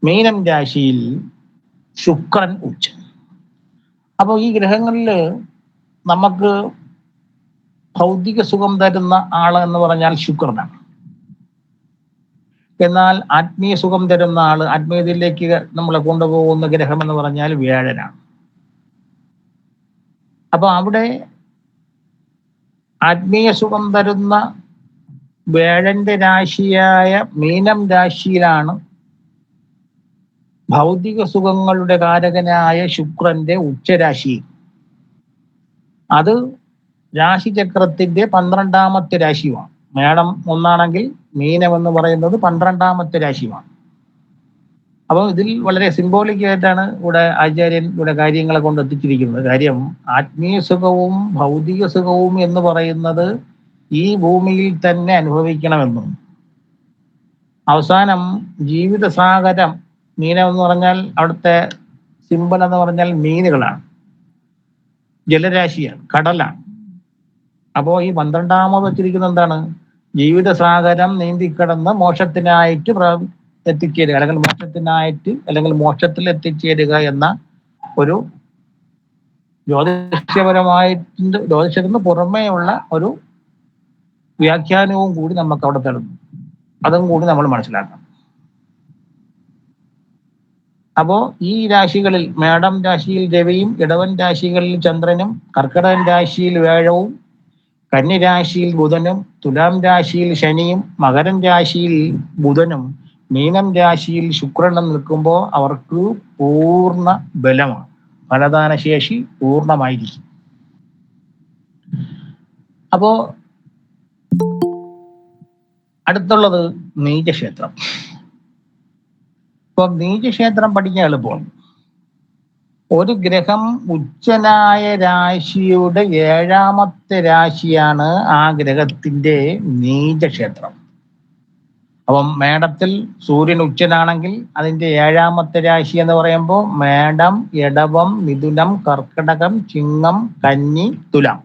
മീനം രാശിയിൽ ശുക്രൻ ഉച്ചൻ. അപ്പോൾ ഈ ഗ്രഹങ്ങളിൽ നമുക്ക് ഭൗതിക സുഖം തരുന്ന ആള് എന്ന് പറഞ്ഞാൽ ശുക്രനാണ്. എന്നാൽ ആത്മീയ സുഖം തരുന്ന ആള്, ആത്മീയതയിലേക്ക് നമ്മളെ കൊണ്ടുപോകുന്ന ഗ്രഹം എന്ന് പറഞ്ഞാൽ വ്യാഴനാണ്. അപ്പൊ അവിടെ ആത്മീയ സുഖം തരുന്ന വ്യാഴന്റെ രാശിയായ മീനം രാശിയിലാണ് ഭൗതിക സുഖങ്ങളുടെ കാരകനായ ശുക്രന്റെ ഉച്ചരാശി. അത് രാശിചക്രത്തിന്റെ 12ാമത്തെ രാശിയുമാണ്. മേടം 1 മീനം എന്ന് പറയുന്നത് 12ാമത്തെ രാശിയുമാണ്. അപ്പോൾ ഇതിൽ വളരെ സിംബോളിക്കായിട്ടാണ് ഇവിടെ ആചാര്യൻ ഇവിടെ കാര്യങ്ങളെ കൊണ്ട് എത്തിച്ചിരിക്കുന്നത്. കാര്യം ആത്മീയ സുഖവും ഭൗതിക സുഖവും എന്ന് പറയുന്നത് ഈ ഭൂമിയിൽ തന്നെ അനുഭവിക്കണമെന്നും അവസാനം ജീവിതസാഗരം, മീനം എന്ന് പറഞ്ഞാൽ അവിടുത്തെ സിംബൽ എന്ന് പറഞ്ഞാൽ മീനുകളാണ്, ജലരാശിയാണ്, കടലാണ്. അപ്പോൾ ഈ 12ാമത് വെച്ചിരിക്കുന്നത് എന്താണ്? ജീവിതസാഗരം നീന്തിക്കടന്ന് മോക്ഷത്തിനായിട്ട് എത്തിച്ചേരുക, അല്ലെങ്കിൽ മോക്ഷത്തിൽ എത്തിച്ചേരുക എന്ന ഒരു ജ്യോതിഷത്തിന് പുറമേയുള്ള ഒരു വ്യാഖ്യാനവും കൂടി നമുക്ക് അവിടെ തരുന്നു. അതും കൂടി നമ്മൾ മനസ്സിലാക്കണം. അപ്പോ ഈ രാശികളിൽ മേടം രാശിയിൽ രവിയും, ഇടവൻ രാശികളിൽ ചന്ദ്രനും, കർക്കിടകൻ രാശിയിൽ വ്യാഴവും, കന്നി രാശിയിൽ ബുധനും, തുലാം രാശിയിൽ ശനിയും, മകരൻ രാശിയിൽ ബുധനും, മീനം രാശിയിൽ ശുക്രനും നിൽക്കുമ്പോൾ അവർക്ക് പൂർണ്ണ ബലമാണ്, ഫലദാനശേഷി പൂർണ്ണമായിരിക്കും. അപ്പോ അടുത്തുള്ളത് നീചക്ഷേത്രം. ഇപ്പൊ നീചക്ഷേത്രം പഠിക്കാൻ എളുപ്പമാണ്. ഒരു ഗ്രഹം ഉച്ചനായ രാശിയുടെ 7ാമത്തെ രാശിയാണ് ആ ഗ്രഹത്തിന്റെ നീചക്ഷേത്രം. അപ്പം മേടത്തിൽ സൂര്യൻ ഉച്ചനാണെങ്കിൽ അതിന്റെ 7ാമത്തെ രാശി എന്ന് പറയുമ്പോൾ മേടം, ഇടവം, മിഥുനം, കർക്കിടകം, ചിങ്ങം, കന്നി, തുലാം.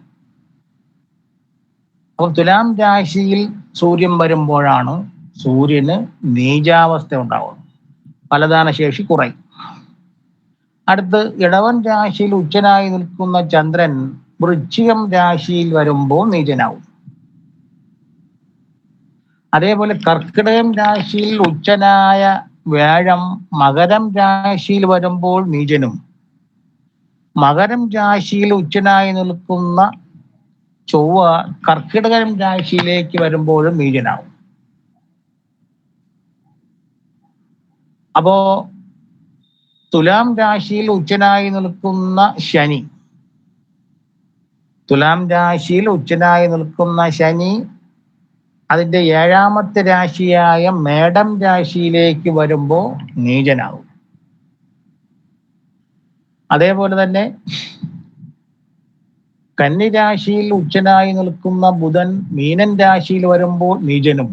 അപ്പം തുലാം രാശിയിൽ സൂര്യൻ വരുമ്പോഴാണ് സൂര്യന് നീചാവസ്ഥ ഉണ്ടാവുന്നത്, ഫലദാനശേഷി കുറയും. അടുത്ത് ഇടവൻ രാശിയിൽ ഉച്ചനായി നിൽക്കുന്ന ചന്ദ്രൻ വൃശ്ചികം രാശിയിൽ വരുമ്പോൾ നീചനാവും. അതേപോലെ കർക്കിടകം രാശിയിൽ ഉച്ചനായ വ്യാഴം മകരം രാശിയിൽ വരുമ്പോൾ നീചനും, മകരം രാശിയിൽ ഉച്ചനായി നിൽക്കുന്ന ചൊവ്വ കർക്കിടകം രാശിയിലേക്ക് വരുമ്പോഴും നീചനാവും. അപ്പോ തുലാം രാശിയിൽ ഉച്ചനായി നിൽക്കുന്ന ശനി, അതിന്റെ 7ാമത്തെ രാശിയായ മേടം രാശിയിലേക്ക് വരുമ്പോൾ നീചനാവും. അതേപോലെ തന്നെ കന്നി രാശിയിൽ ഉച്ചനായി നിൽക്കുന്ന ബുധൻ മീനൻ രാശിയിൽ വരുമ്പോൾ നീചനും,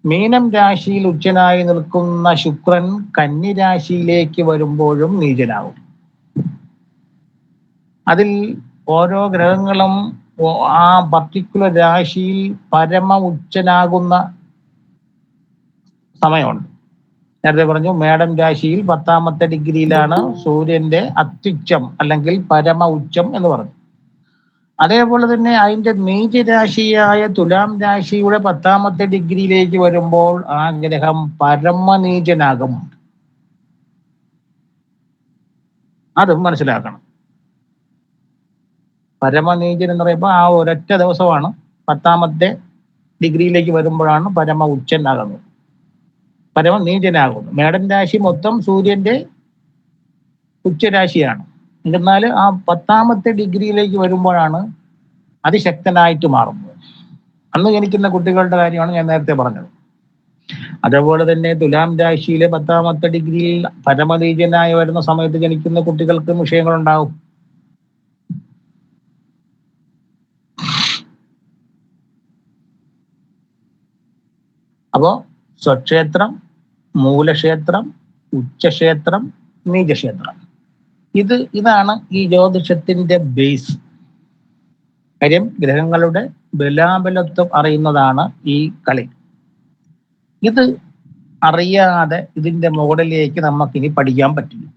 മീനം രാശിയിൽ ഉച്ചനായി നിൽക്കുന്ന ശുക്രൻ കന്നി രാശിയിലേക്ക് വരുമ്പോഴും നീചനാവും. അതിൽ ഓരോ ഗ്രഹങ്ങളും ആ പർട്ടിക്കുലർ രാശിയിൽ പരമ ഉച്ചനാകുന്ന സമയമുണ്ട്. നേരത്തെ പറഞ്ഞു മേടം രാശിയിൽ 10ാമത്തെ ഡിഗ്രിയിലാണ് സൂര്യന്റെ അത്യുച്ചം അല്ലെങ്കിൽ പരമ ഉച്ചം എന്ന് പറഞ്ഞു. അതേപോലെ തന്നെ അതിന്റെ നീചരാശിയായ തുലാം രാശിയുടെ 10ാമത്തെ ഡിഗ്രിയിലേക്ക് വരുമ്പോൾ ആ ഗ്രഹം പരമനീചനാകും. അതും മനസ്സിലാക്കണം. പരമനീചൻ എന്ന് പറയുമ്പോൾ ആ ഒരൊറ്റ ദിവസമാണ് 10ാമത്തെ ഡിഗ്രിയിലേക്ക് വരുമ്പോഴാണ് പരമ ഉച്ചനാകുന്നത്, പരമനീചനാകുന്നത്. മേടൻ രാശി മൊത്തം സൂര്യന്റെ ഉച്ചരാശിയാണ്. എന്നാൽ ആ 10ാമത്തെ ഡിഗ്രിയിലേക്ക് വരുമ്പോഴാണ് അതിശക്തനായിട്ട് മാറുന്നത്. അന്ന് ജനിക്കുന്ന കുട്ടികളുടെ കാര്യമാണ് ഞാൻ നേരത്തെ പറഞ്ഞത്. അതേപോലെ തന്നെ തുലാം രാശിയിലെ 10ാമത്തെ ഡിഗ്രിയിൽ പരമനീചനായി വരുന്ന സമയത്ത് ജനിക്കുന്ന കുട്ടികൾക്ക് വിഷയങ്ങളുണ്ടാവും. അപ്പോ സ്വക്ഷേത്രം, മൂലക്ഷേത്രം, ഉച്ചക്ഷേത്രം, നീചക്ഷേത്രം, ഇതാണ് ഈ ജ്യോതിഷത്തിന്റെ ബേസ്. കാര്യം ഗ്രഹങ്ങളുടെ ബലാബലത്വം അറിയുന്നതാണ് ഈ കളി. ഇത് അറിയാതെ ഇതിന്റെ മുകളിലേക്ക് നമുക്കിനി പഠിക്കാൻ പറ്റില്ല.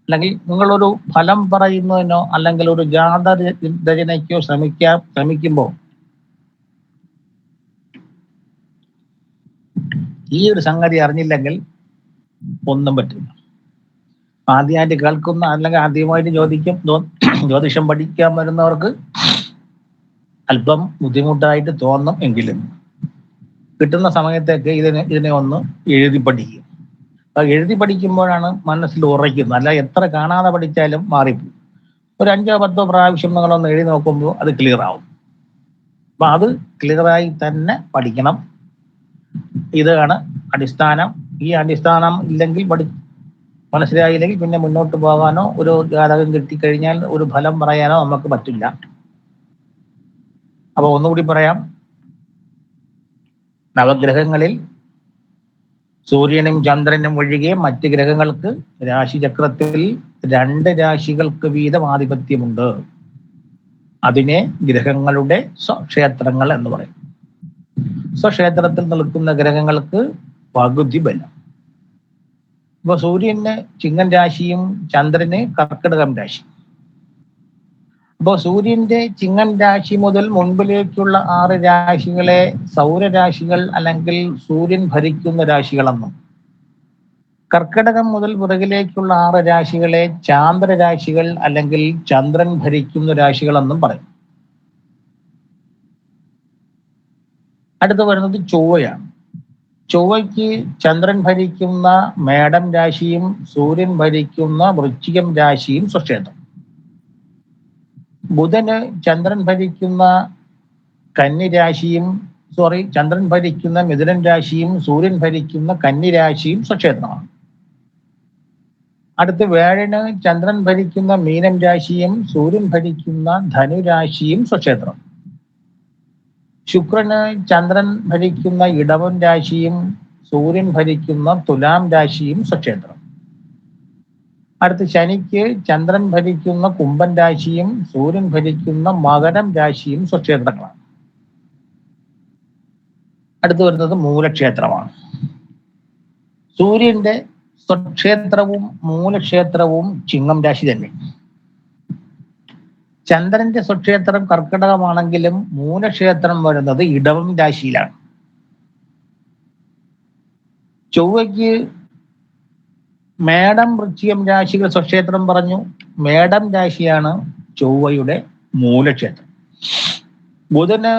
അല്ലെങ്കിൽ നിങ്ങളൊരു ഫലം പറയുന്നതിനോ അല്ലെങ്കിൽ ഒരു ജാതകരചനയ്ക്കോ ശ്രമിക്കുമ്പോൾ ഈ ഒരു സംഗതി അറിഞ്ഞില്ലെങ്കിൽ ഒന്നും പറ്റില്ല. ആദ്യമായിട്ട് കേൾക്കുന്ന അല്ലെങ്കിൽ ആദ്യമായിട്ട് ജ്യോതിഷം പഠിക്കാൻ വരുന്നവർക്ക് അല്പം ബുദ്ധിമുട്ടായിട്ട് തോന്നും. എങ്കിലും കിട്ടുന്ന സമയത്തേക്ക് ഇതിനെ ഒന്ന് എഴുതി പഠിക്കും. അപ്പൊ എഴുതി പഠിക്കുമ്പോഴാണ് മനസ്സിൽ ഉറയ്ക്കുന്നത്. അല്ല എത്ര കാണാതെ പഠിച്ചാലും മാറിപ്പോകും. ഒരു 5-10 പ്രാവശ്യം നിങ്ങളൊന്ന് എഴുതി നോക്കുമ്പോൾ അത് ക്ലിയർ ആവും. അപ്പൊ അത് ക്ലിയറായി തന്നെ പഠിക്കണം. ഇതാണ് അടിസ്ഥാനം. ഈ അടിസ്ഥാനം ഇല്ലെങ്കിൽ മനസ്സിലായില്ലെങ്കിൽ പിന്നെ മുന്നോട്ട് പോകാനോ ഒരു ജാതകം കിട്ടിക്കഴിഞ്ഞാൽ ഒരു ഫലം പറയാനോ നമുക്ക് പറ്റില്ല. അപ്പൊ ഒന്നുകൂടി പറയാം. നവഗ്രഹങ്ങളിൽ സൂര്യനും ചന്ദ്രനും ഒഴികെ മറ്റ് ഗ്രഹങ്ങൾക്ക് രാശിചക്രത്തിൽ 2 രാശികൾക്ക് വീതം ആധിപത്യമുണ്ട്. അതിനെ ഗ്രഹങ്ങളുടെ സ്വക്ഷേത്രങ്ങൾ എന്ന് പറയും. സ്വക്ഷേത്രത്തിൽ നിൽക്കുന്ന ഗ്രഹങ്ങൾക്ക് പകുതി ബലം. ഇപ്പൊ സൂര്യന് ചിങ്ങൻ രാശിയും ചന്ദ്രന് കർക്കിടകം രാശി. അപ്പോൾ സൂര്യന്റെ ചിങ്ങം രാശി മുതൽ മുൻപിലേക്കുള്ള 6 രാശികളെ സൗരരാശികൾ അല്ലെങ്കിൽ സൂര്യൻ ഭരിക്കുന്ന രാശികളെന്നും, കർക്കിടകം മുതൽ പുറകിലേക്കുള്ള 6 രാശികളെ ചാന്ദ്രരാശികൾ അല്ലെങ്കിൽ ചന്ദ്രൻ ഭരിക്കുന്ന രാശികളെന്നും പറയും. അടുത്ത് വരുന്നത് ചൊവ്വയാണ്. ചൊവ്വയ്ക്ക് ചന്ദ്രൻ ഭരിക്കുന്ന മേടം രാശിയും സൂര്യൻ ഭരിക്കുന്ന വൃശ്ചികം രാശിയും സ്വക്ഷേത്രം. ബുധന് ചന്ദ്രൻ ഭരിക്കുന്ന ചന്ദ്രൻ ഭരിക്കുന്ന മിഥുനൻ രാശിയും സൂര്യൻ ഭരിക്കുന്ന കന്നി രാശിയും സ്വക്ഷേത്രമാണ്. അടുത്ത് വ്യാഴന് ചന്ദ്രൻ ഭരിക്കുന്ന മീനം രാശിയും സൂര്യൻ ഭരിക്കുന്ന ധനുരാശിയും സ്വക്ഷേത്രം. ശുക്രന് ചന്ദ്രൻ ഭരിക്കുന്ന ഇടവം രാശിയും സൂര്യൻ ഭരിക്കുന്ന തുലാം രാശിയും സ്വക്ഷേത്രം. അടുത്ത് ശനിക്ക് ചന്ദ്രൻ ഭരിക്കുന്ന കുംഭൻ രാശിയും സൂര്യൻ ഭരിക്കുന്ന മകരം രാശിയും സ്വക്ഷേത്രങ്ങളാണ്. അടുത്ത് വരുന്നത് മൂലക്ഷേത്രമാണ്. സൂര്യന്റെ സ്വക്ഷേത്രവും മൂലക്ഷേത്രവും ചിങ്ങം രാശി തന്നെ. ചന്ദ്രന്റെ സ്വക്ഷേത്രം കർക്കിടകമാണെങ്കിലും മൂലക്ഷേത്രം വരുന്നത് ഇടവം രാശിയിലാണ്. ചൊവ്വയ്ക്ക് മേടം വൃശ്ചികം രാശികൾ സ്വക്ഷേത്രം പറഞ്ഞു. മേടം രാശിയാണ് ചൊവ്വയുടെ മൂലക്ഷേത്രം. ബുധന്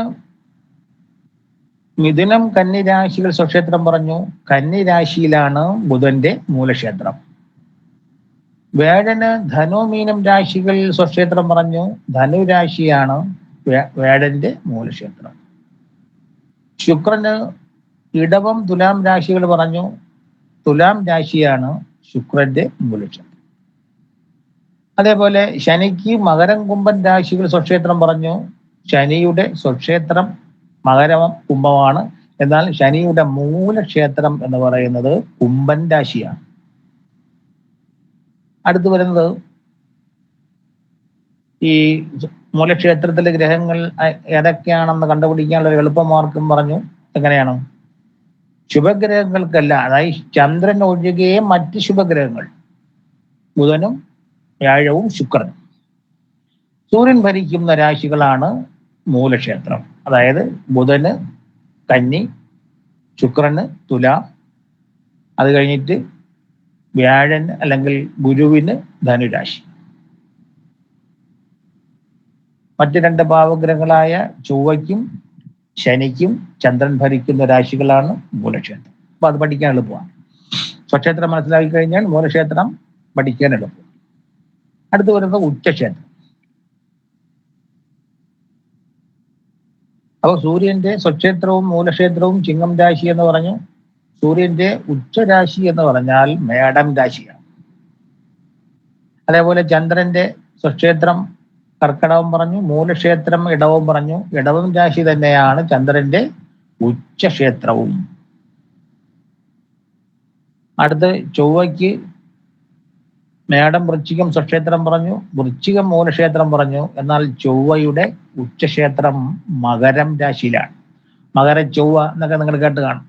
മിഥുനം കന്നി രാശികൾ സ്വക്ഷേത്രം പറഞ്ഞു. കന്നി രാശിയിലാണ് ബുധന്റെ മൂലക്ഷേത്രം. വ്യാഴന് ധനു മീനം രാശികൾ സ്വക്ഷേത്രം പറഞ്ഞു. ധനുരാശിയാണ് വ്യാഴന്റെ മൂലക്ഷേത്രം. ശുക്രന് ഇടവം തുലാം രാശികൾ പറഞ്ഞു. തുലാം രാശിയാണ് ശുക്രന്റെ മൂലക്ഷേത്രം. അതേപോലെ ശനിക്ക് മകരം കുംഭൻ രാശികൾ സ്വക്ഷേത്രം പറഞ്ഞു. ശനിയുടെ സ്വക്ഷേത്രം മകരം കുംഭമാണ്. എന്നാൽ ശനിയുടെ മൂലക്ഷേത്രം എന്ന് പറയുന്നത് കുംഭൻ രാശിയാണ്. അടുത്ത് വരുന്നത് ഈ മൂലക്ഷേത്രത്തിലെ ഗ്രഹങ്ങൾ ഏതൊക്കെയാണെന്ന് കണ്ടുപിടിക്കാനുള്ള ഒരു എളുപ്പമാർഗം പറഞ്ഞു. എങ്ങനെയാണ്? ശുഭഗ്രഹങ്ങൾക്കല്ല, അതായത് ചന്ദ്രൻ ഒഴികെ മറ്റ് ശുഭഗ്രഹങ്ങൾ ബുധനും വ്യാഴവും ശുക്രനും. സൂര്യൻ ഭരിക്കുന്ന രാശികളാണ് മൂലക്ഷേത്രം. അതായത് ബുധന് കന്നി, ശുക്രന് തുലാം, അത് കഴിഞ്ഞിട്ട് വ്യാഴന് അല്ലെങ്കിൽ ഗുരുവിന് ധനുരാശി. മറ്റ് 2 ഭാവഗ്രഹങ്ങളായ ചൊവ്വയ്ക്കും ശനിക്കും ചന്ദ്രൻ ഭരിക്കുന്ന രാശികളാണ് മൂലക്ഷേത്രം. അപ്പൊ അത് പഠിക്കാൻ എളുപ്പമാണ്. സ്വക്ഷേത്രം മനസ്സിലാക്കി കഴിഞ്ഞാൽ മൂലക്ഷേത്രം പഠിക്കാൻ എളുപ്പം. അടുത്ത് വരുന്നത് ഉച്ചക്ഷേത്രം. അപ്പോൾ സൂര്യന്റെ സ്വക്ഷേത്രവും മൂലക്ഷേത്രവും ചിങ്ങം രാശി എന്ന് പറഞ്ഞു. സൂര്യന്റെ ഉച്ചരാശി എന്ന് പറഞ്ഞാൽ മേടം രാശിയാണ്. അതേപോലെ ചന്ദ്രന്റെ സ്വക്ഷേത്രം കർക്കിടകം പറഞ്ഞു. മൂലക്ഷേത്രം ഇടവം പറഞ്ഞു. ഇടവം രാശി തന്നെയാണ് ചന്ദ്രന്റെ ഉച്ചക്ഷേത്രവും. അടുത്ത് ചൊവ്വയ്ക്ക് മേടം വൃശ്ചികം സ്വക്ഷേത്രം പറഞ്ഞു. വൃശ്ചികം മൂലക്ഷേത്രം പറഞ്ഞു. എന്നാൽ ചൊവ്വയുടെ ഉച്ചക്ഷേത്രം മകരം രാശിയിലാണ്. മകര ചൊവ്വ എന്നൊക്കെ നിങ്ങൾ കേട്ട് കാണും.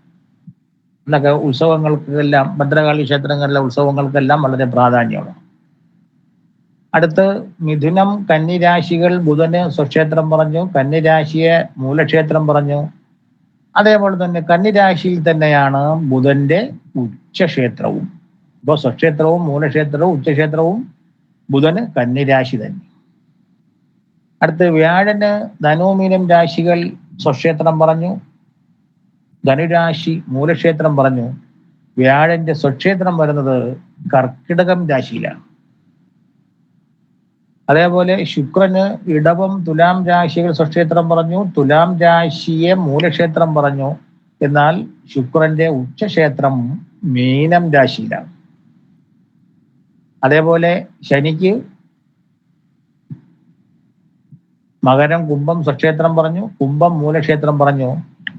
എന്നൊക്കെ ഉത്സവങ്ങൾക്കെല്ലാം, ഭദ്രകാളി ക്ഷേത്രങ്ങളിലെ ഉത്സവങ്ങൾക്കെല്ലാം വളരെ പ്രാധാന്യമാണ്. അടുത്ത് മിഥുനം കന്നി രാശികൾ ബുധന് സ്വക്ഷേത്രം പറഞ്ഞു. കന്നി രാശിയെ മൂലക്ഷേത്രം പറഞ്ഞു. അതേപോലെ തന്നെ കന്നി രാശിയിൽ തന്നെയാണ് ബുധന്റെ ഉച്ചക്ഷേത്രവും. ഇപ്പോൾ സ്വക്ഷേത്രവും മൂലക്ഷേത്രവും ഉച്ചക്ഷേത്രവും ബുധന് കന്നി രാശി തന്നെ. അടുത്ത് വ്യാഴന് ധനുമീനം രാശികൾ സ്വക്ഷേത്രം പറഞ്ഞു. ധനുരാശി മൂലക്ഷേത്രം പറഞ്ഞു. വ്യാഴന്റെ സ്വക്ഷേത്രം വരുന്നത് കർക്കിടകം രാശിയിലാണ്. അതേപോലെ ശുക്രന് ഇടവം തുലാം രാശികൾ സ്വക്ഷേത്രം പറഞ്ഞു. തുലാം രാശിയെ മൂലക്ഷേത്രം പറഞ്ഞു. എന്നാൽ ശുക്രന്റെ ഉച്ചക്ഷേത്രം മീനം രാശിയിലാണ്. അതേപോലെ ശനിക്ക് മകരം കുംഭം സ്വക്ഷേത്രം പറഞ്ഞു. കുംഭം മൂലക്ഷേത്രം പറഞ്ഞു.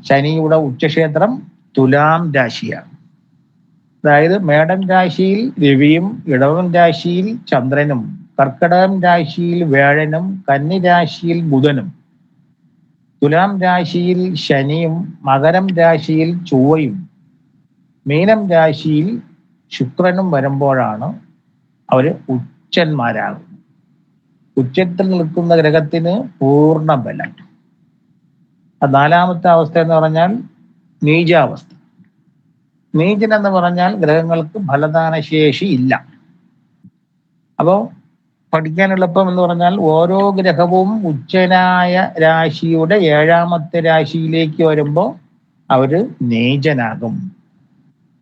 ശനിയുടെ ഉച്ചക്ഷേത്രം തുലാം രാശിയാണ്. അതായത് മേടം രാശിയിൽ രവിയും ഇടവം രാശിയിൽ ചന്ദ്രനും കർക്കിടകം രാശിയിൽ വ്യാഴനും കന്നി രാശിയിൽ ബുധനും തുലാം രാശിയിൽ ശനിയും മകരം രാശിയിൽ ചൊവ്വയും മീനം രാശിയിൽ ശുക്രനും വരുമ്പോഴാണ് അവര് ഉച്ചന്മാരാകുന്നത്. ഉച്ചത്തിൽ നിൽക്കുന്ന ഗ്രഹത്തിന് പൂർണ്ണ ബലം. നാലാമത്തെ അവസ്ഥ എന്ന് പറഞ്ഞാൽ നീചാവസ്ഥ. നീചൻ എന്ന് പറഞ്ഞാൽ ഗ്രഹങ്ങൾക്ക് ഫലദാന ശേഷി ഇല്ല. അപ്പോൾ പഠിക്കാൻ എളുപ്പം എന്ന് പറഞ്ഞാൽ ഓരോ ഗ്രഹവും ഉച്ചനായ രാശിയുടെ 7ാമത്തെ രാശിയിലേക്ക് വരുമ്പോൾ അവര് നീചനാകും.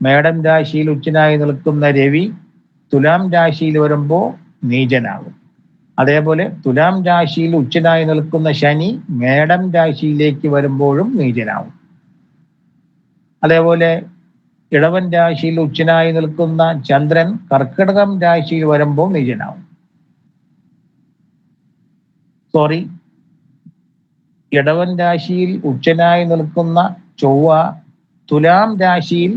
മേടം രാശിയിൽ ഉച്ചനായി നിൽക്കുന്ന രവി തുലാം രാശിയിൽ വരുമ്പോൾ നീചനാകും. അതേപോലെ തുലാം രാശിയിൽ ഉച്ചനായി നിൽക്കുന്ന ശനി മേടം രാശിയിലേക്ക് വരുമ്പോഴും നീചനാകും. അതേപോലെ ഇടവൻ രാശിയിൽ ഉച്ചനായി നിൽക്കുന്ന ചന്ദ്രൻ കർക്കിടകം രാശിയിൽ വരുമ്പോൾ നീചനാകും. ഇടവൻ രാശിയിൽ ഉച്ചനായി നിൽക്കുന്ന ചൊവ്വ തുലാം രാശിയിൽ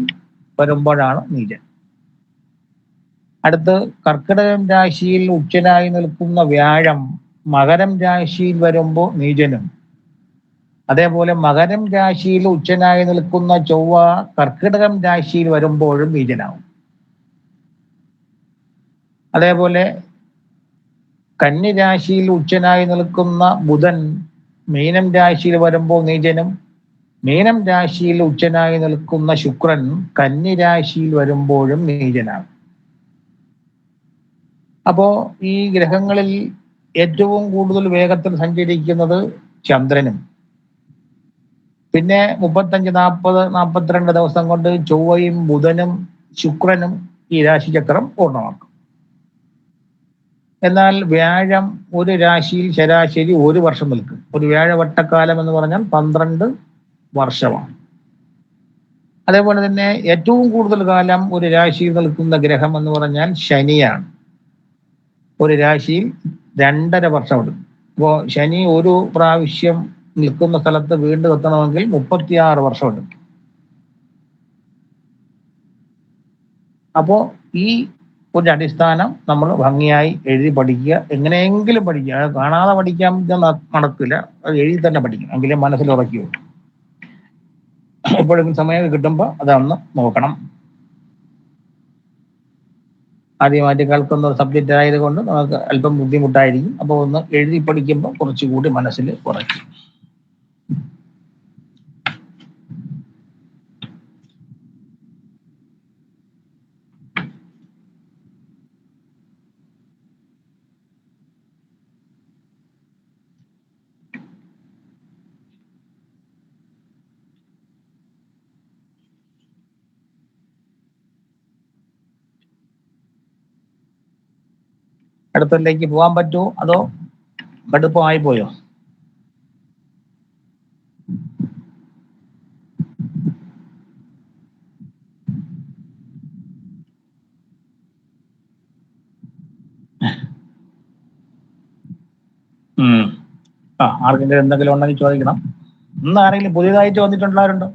വരുമ്പോഴാണ് നീചൻ. അടുത്ത് കർക്കിടകം രാശിയിൽ ഉച്ചനായി നിൽക്കുന്ന വ്യാഴം മകരം രാശിയിൽ വരുമ്പോൾ നീചനും. അതേപോലെ മകരം രാശിയിൽ ഉച്ചനായി നിൽക്കുന്ന ചൊവ്വ കർക്കിടകം രാശിയിൽ വരുമ്പോഴും നീചനാവും. അതേപോലെ കന്നി രാശിയിൽ ഉച്ചനായി നിൽക്കുന്ന ബുധൻ മീനം രാശിയിൽ വരുമ്പോൾ നീചനും. മീനം രാശിയിൽ ഉച്ചനായി നിൽക്കുന്ന ശുക്രൻ കന്നി രാശിയിൽ വരുമ്പോഴും നീചനാകും. അപ്പോ ഈ ഗ്രഹങ്ങളിൽ ഏറ്റവും കൂടുതൽ വേഗത്തിൽ സഞ്ചരിക്കുന്നത് ചന്ദ്രനും. പിന്നെ 35, 40, 42 ദിവസം കൊണ്ട് ചൊവ്വയും ബുധനും ശുക്രനും ഈ രാശിചക്രം പൂർണ്ണമാക്കും. എന്നാൽ വ്യാഴം ഒരു രാശിയിൽ ശരാശരി 1 വർഷം നിൽക്കും. ഒരു വ്യാഴവട്ടക്കാലം എന്ന് പറഞ്ഞാൽ 12 വർഷമാണ്. അതേപോലെ തന്നെ ഏറ്റവും കൂടുതൽ കാലം ഒരു രാശിയിൽ നിൽക്കുന്ന ഗ്രഹം എന്ന് പറഞ്ഞാൽ ശനിയാണ്. ഒരു രാശിയിൽ 2.5 വർഷം എടുക്കും. അപ്പോൾ ശനി ഒരു പ്രാവശ്യം നിൽക്കുന്ന സ്ഥലത്ത് വീണ്ടും എത്തണമെങ്കിൽ 36 വർഷം എടുക്കും. അപ്പോൾ ഈ ഒരു അടിസ്ഥാനം നമ്മൾ ഭംഗിയായി എഴുതി പഠിക്കുക. എങ്ങനെയെങ്കിലും പഠിക്കുക. കാണാതെ പഠിക്കാൻ നടക്കില്ല, അത് എഴുതി തന്നെ പഠിക്കണം, എങ്കിലും മനസ്സിൽ ഉറക്കുകയുള്ളൂ. എപ്പോഴെങ്കിലും സമയം കിട്ടുമ്പോൾ അതൊന്ന് നോക്കണം. ആദ്യമായിട്ട് കേൾക്കുന്ന ഒരു സബ്ജക്റ്റ് ആയതുകൊണ്ട് നമുക്ക് അല്പം ബുദ്ധിമുട്ടായിരിക്കും. അപ്പോൾ ഒന്ന് എഴുതി പഠിക്കുമ്പോൾ കുറച്ചുകൂടി മനസ്സിൽ ഉറക്കും. അടുത്തതിലേക്ക് പോകാൻ പറ്റുമോ അതോ കടുപ്പമായി പോയോ? ആർക്കെങ്കിലും എന്തെങ്കിലും ഉണ്ടെങ്കിൽ ചോദിക്കണം. ഇന്ന് ആരെങ്കിലും പുതിയതായിട്ട് വന്നിട്ടുള്ളവരുണ്ടോ?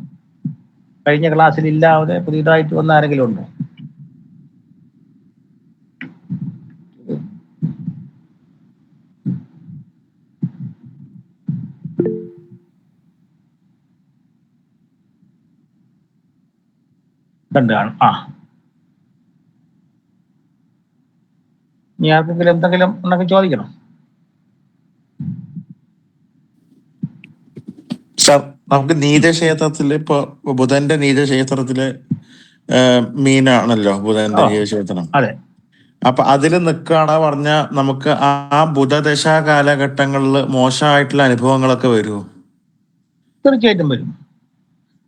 കഴിഞ്ഞ ക്ലാസ്സിൽ ഇല്ലാതെ പുതിയതായിട്ട് വന്ന ആരെങ്കിലും ഉണ്ടോ? കണ്ടു കാണും. ഇനി ആർക്കെങ്കിലും എന്തെങ്കിലും ഉണ്ടെങ്കിൽ ചോദിക്കണം. സാർ, നമുക്ക് നീചക്ഷേത്രത്തില് ഇപ്പൊ ബുധന്റെ നീചക്ഷേത്രത്തില് മീനാണല്ലോ ബുധന്റെ നീചക്ഷേത്രം. അതെ. അപ്പൊ അതിൽ നിൽക്കുകയാണോ പറഞ്ഞ നമുക്ക് ആ ബുധദശ കാലഘട്ടങ്ങളിൽ മോശമായിട്ടുള്ള അനുഭവങ്ങളൊക്കെ വരുമോ? തീർച്ചയായിട്ടും വരും.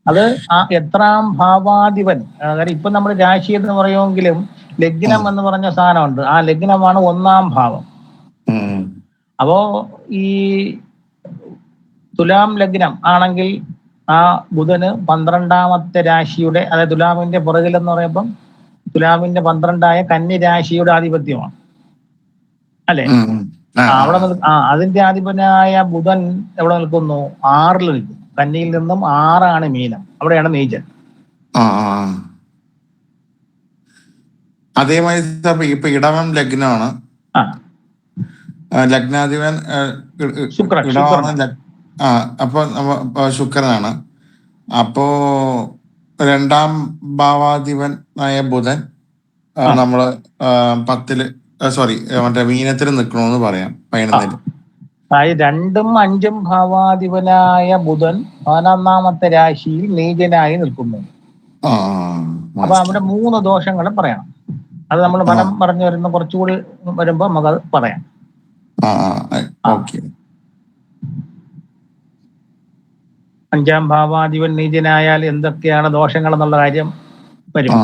അത് ആ എത്രാം ഭാവാധിപൻ, അതായത് ഇപ്പൊ നമ്മൾ രാശി എന്ന് പറയുമെങ്കിലും ലഗ്നം എന്ന് പറഞ്ഞ സാധനമുണ്ട്. ആ ലഗ്നമാണ് 1ാം ഭാവം. അപ്പോ ഈ തുലാം ലഗ്നം ആണെങ്കിൽ ആ ബുധന് 12ാമത്തെ രാശിയുടെ, അതായത് തുലാമിന്റെ പുറകിൽ എന്ന് പറയുമ്പം തുലാമിന്റെ 12ആയ കന്നി രാശിയുടെ ആധിപത്യമാണ് അല്ലെ? അവിടെ അതിന്റെ അധിപനായ ബുധൻ എവിടെ നിൽക്കുന്നു? 6-ൽ നിൽക്കുന്നു. കന്നിയിൽ നിന്നും 6 മീനം, അവിടെയാണ് നീചൻ. അതേമാതിരി ഇപ്പൊ ഇടവം ലഗ്നമാണ്, ലഗ്നാധിപൻ ഇടവമാണ്. അപ്പൊ ശുക്രനാണ്. അപ്പോ 2ാം ഭാവാധിപൻ ആയ ബുധൻ നമ്മള് 10-ല് സോറി മറ്റേ മീനത്തിൽ നിൽക്കണമെന്ന് പറയാം 11. അതായത് 2ഉം 5ഉം ഭാവാധിപനായ ബുധൻ 11ാമത്തെ രാശിയിൽ നീചനായി നിൽക്കുന്നു. ആ അപ്പൊ അവിടെ 3 ദോഷങ്ങൾ പറയണം. അത് നമ്മൾ ഫലം പറഞ്ഞു വരുന്ന കുറച്ചുകൂടി വരുമ്പോ നമുക്കത് പറയാം. ഓക്കെ. 5ാം ഭാവാധിപൻ നീചനായാൽ എന്തൊക്കെയാണ് ദോഷങ്ങൾ എന്നുള്ള കാര്യം വരും.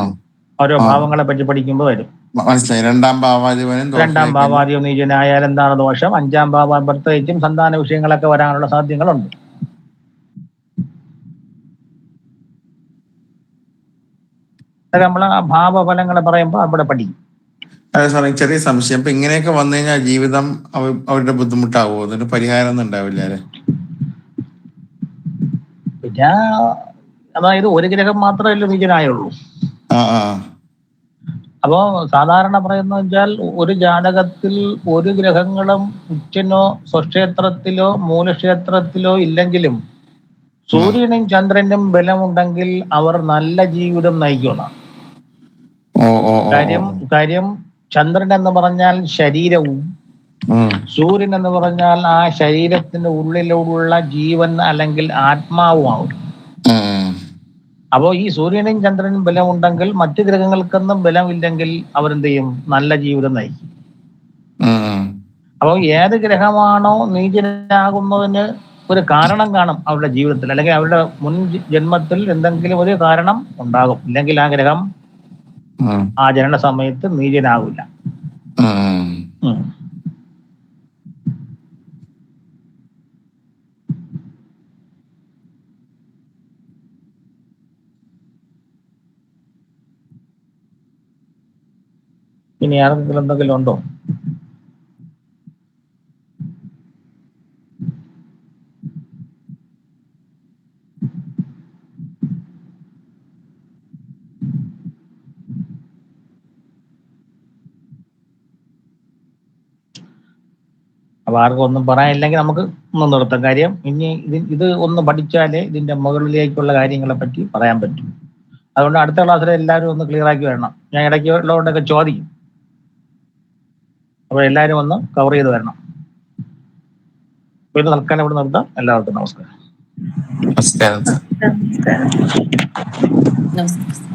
ഓരോ ഭാവങ്ങളെ പറ്റി പഠിക്കുമ്പോൾ വരും. മനസ്സിലായി. 2ാം ഭാവാധിപൻ നീചനായാൽ എന്താണ് ദോഷം, 5ാം ഭാവം പ്രത്യേകിച്ചും സന്താന വിഷയങ്ങളൊക്കെ വരാനുള്ള സാധ്യതകളുണ്ട്. നമ്മൾ ആ ഭാവഫലങ്ങളെ പറയുമ്പോൾ അവിടെ പഠിക്കും. അതെ സാറേ, ചെറിയ സംശയം. അപ്പൊ ഇങ്ങനെയൊക്കെ വന്നു കഴിഞ്ഞാൽ ജീവിതം അവരുടെ ബുദ്ധിമുട്ടാവുമോ? അതിന് പരിഹാരം ഒന്നും ഉണ്ടാവില്ല അല്ലേ? പിന്നെ അതായത് ഒരു ഗ്രഹം മാത്രമല്ലേ നീചനായുള്ളൂ. അപ്പോ സാധാരണ പറയുന്ന വെച്ചാൽ ഒരു ജാതകത്തിൽ ഒരു ഗ്രഹങ്ങളും ഉച്ചനോ സ്വക്ഷേത്രത്തിലോ മൂലക്ഷേത്രത്തിലോ ഇല്ലെങ്കിലും സൂര്യനും ചന്ദ്രനും ബലമുണ്ടെങ്കിൽ അവർ നല്ല ജീവിതം നയിക്കണം. കാര്യം ചന്ദ്രൻ എന്ന് പറഞ്ഞാൽ ശരീരവും സൂര്യൻ എന്ന് പറഞ്ഞാൽ ആ ശരീരത്തിന് ഉള്ളിലുള്ള ജീവൻ അല്ലെങ്കിൽ ആത്മാവുമാവും. അപ്പോ ഈ സൂര്യനും ചന്ദ്രനും ബലമുണ്ടെങ്കിൽ മറ്റു ഗ്രഹങ്ങൾക്കൊന്നും ബലമില്ലെങ്കിൽ അവരെന്ത് ചെയ്യും? നല്ല ജീവിതം നയിക്കും. അപ്പോൾ ഏത് ഗ്രഹമാണോ നീചനാകുന്നതിന് ഒരു കാരണം കാണും അവരുടെ ജീവിതത്തിൽ, അല്ലെങ്കിൽ അവരുടെ മുൻ ജന്മത്തിൽ എന്തെങ്കിലും ഒരു കാരണം ഉണ്ടാകും. ഇല്ലെങ്കിൽ ആ ഗ്രഹം ആ ജനന സമയത്ത് നീചനാകില്ല. ഇനി ആർക്കെങ്കിലും എന്തെങ്കിലും ഉണ്ടോ? അപ്പൊ ആർക്കും ഒന്നും പറയാനില്ലെങ്കിൽ നമുക്ക് ഒന്ന് നിർത്താം. കാര്യം ഇനി ഇത് ഒന്ന് പഠിച്ചാലേ ഇതിന്റെ മുകളിലേക്കുള്ള കാര്യങ്ങളെ പറ്റി പറയാൻ പറ്റും. അതുകൊണ്ട് അടുത്ത ക്ലാസ്സിൽ എല്ലാവരും ഒന്ന് ക്ലിയർ ആക്കി വരണം. ഞാൻ ഇടയ്ക്ക് ഉള്ളതുകൊണ്ടൊക്കെ ചോദിക്കും. അപ്പോൾ എല്ലാവരും ഒന്ന് കവർ ചെയ്ത് വരണം. പിന്നെ തൽക്കാലം ഇവിടെ നിർത്താം. എല്ലാവർക്കും നമസ്കാരം. നമസ്കാരം.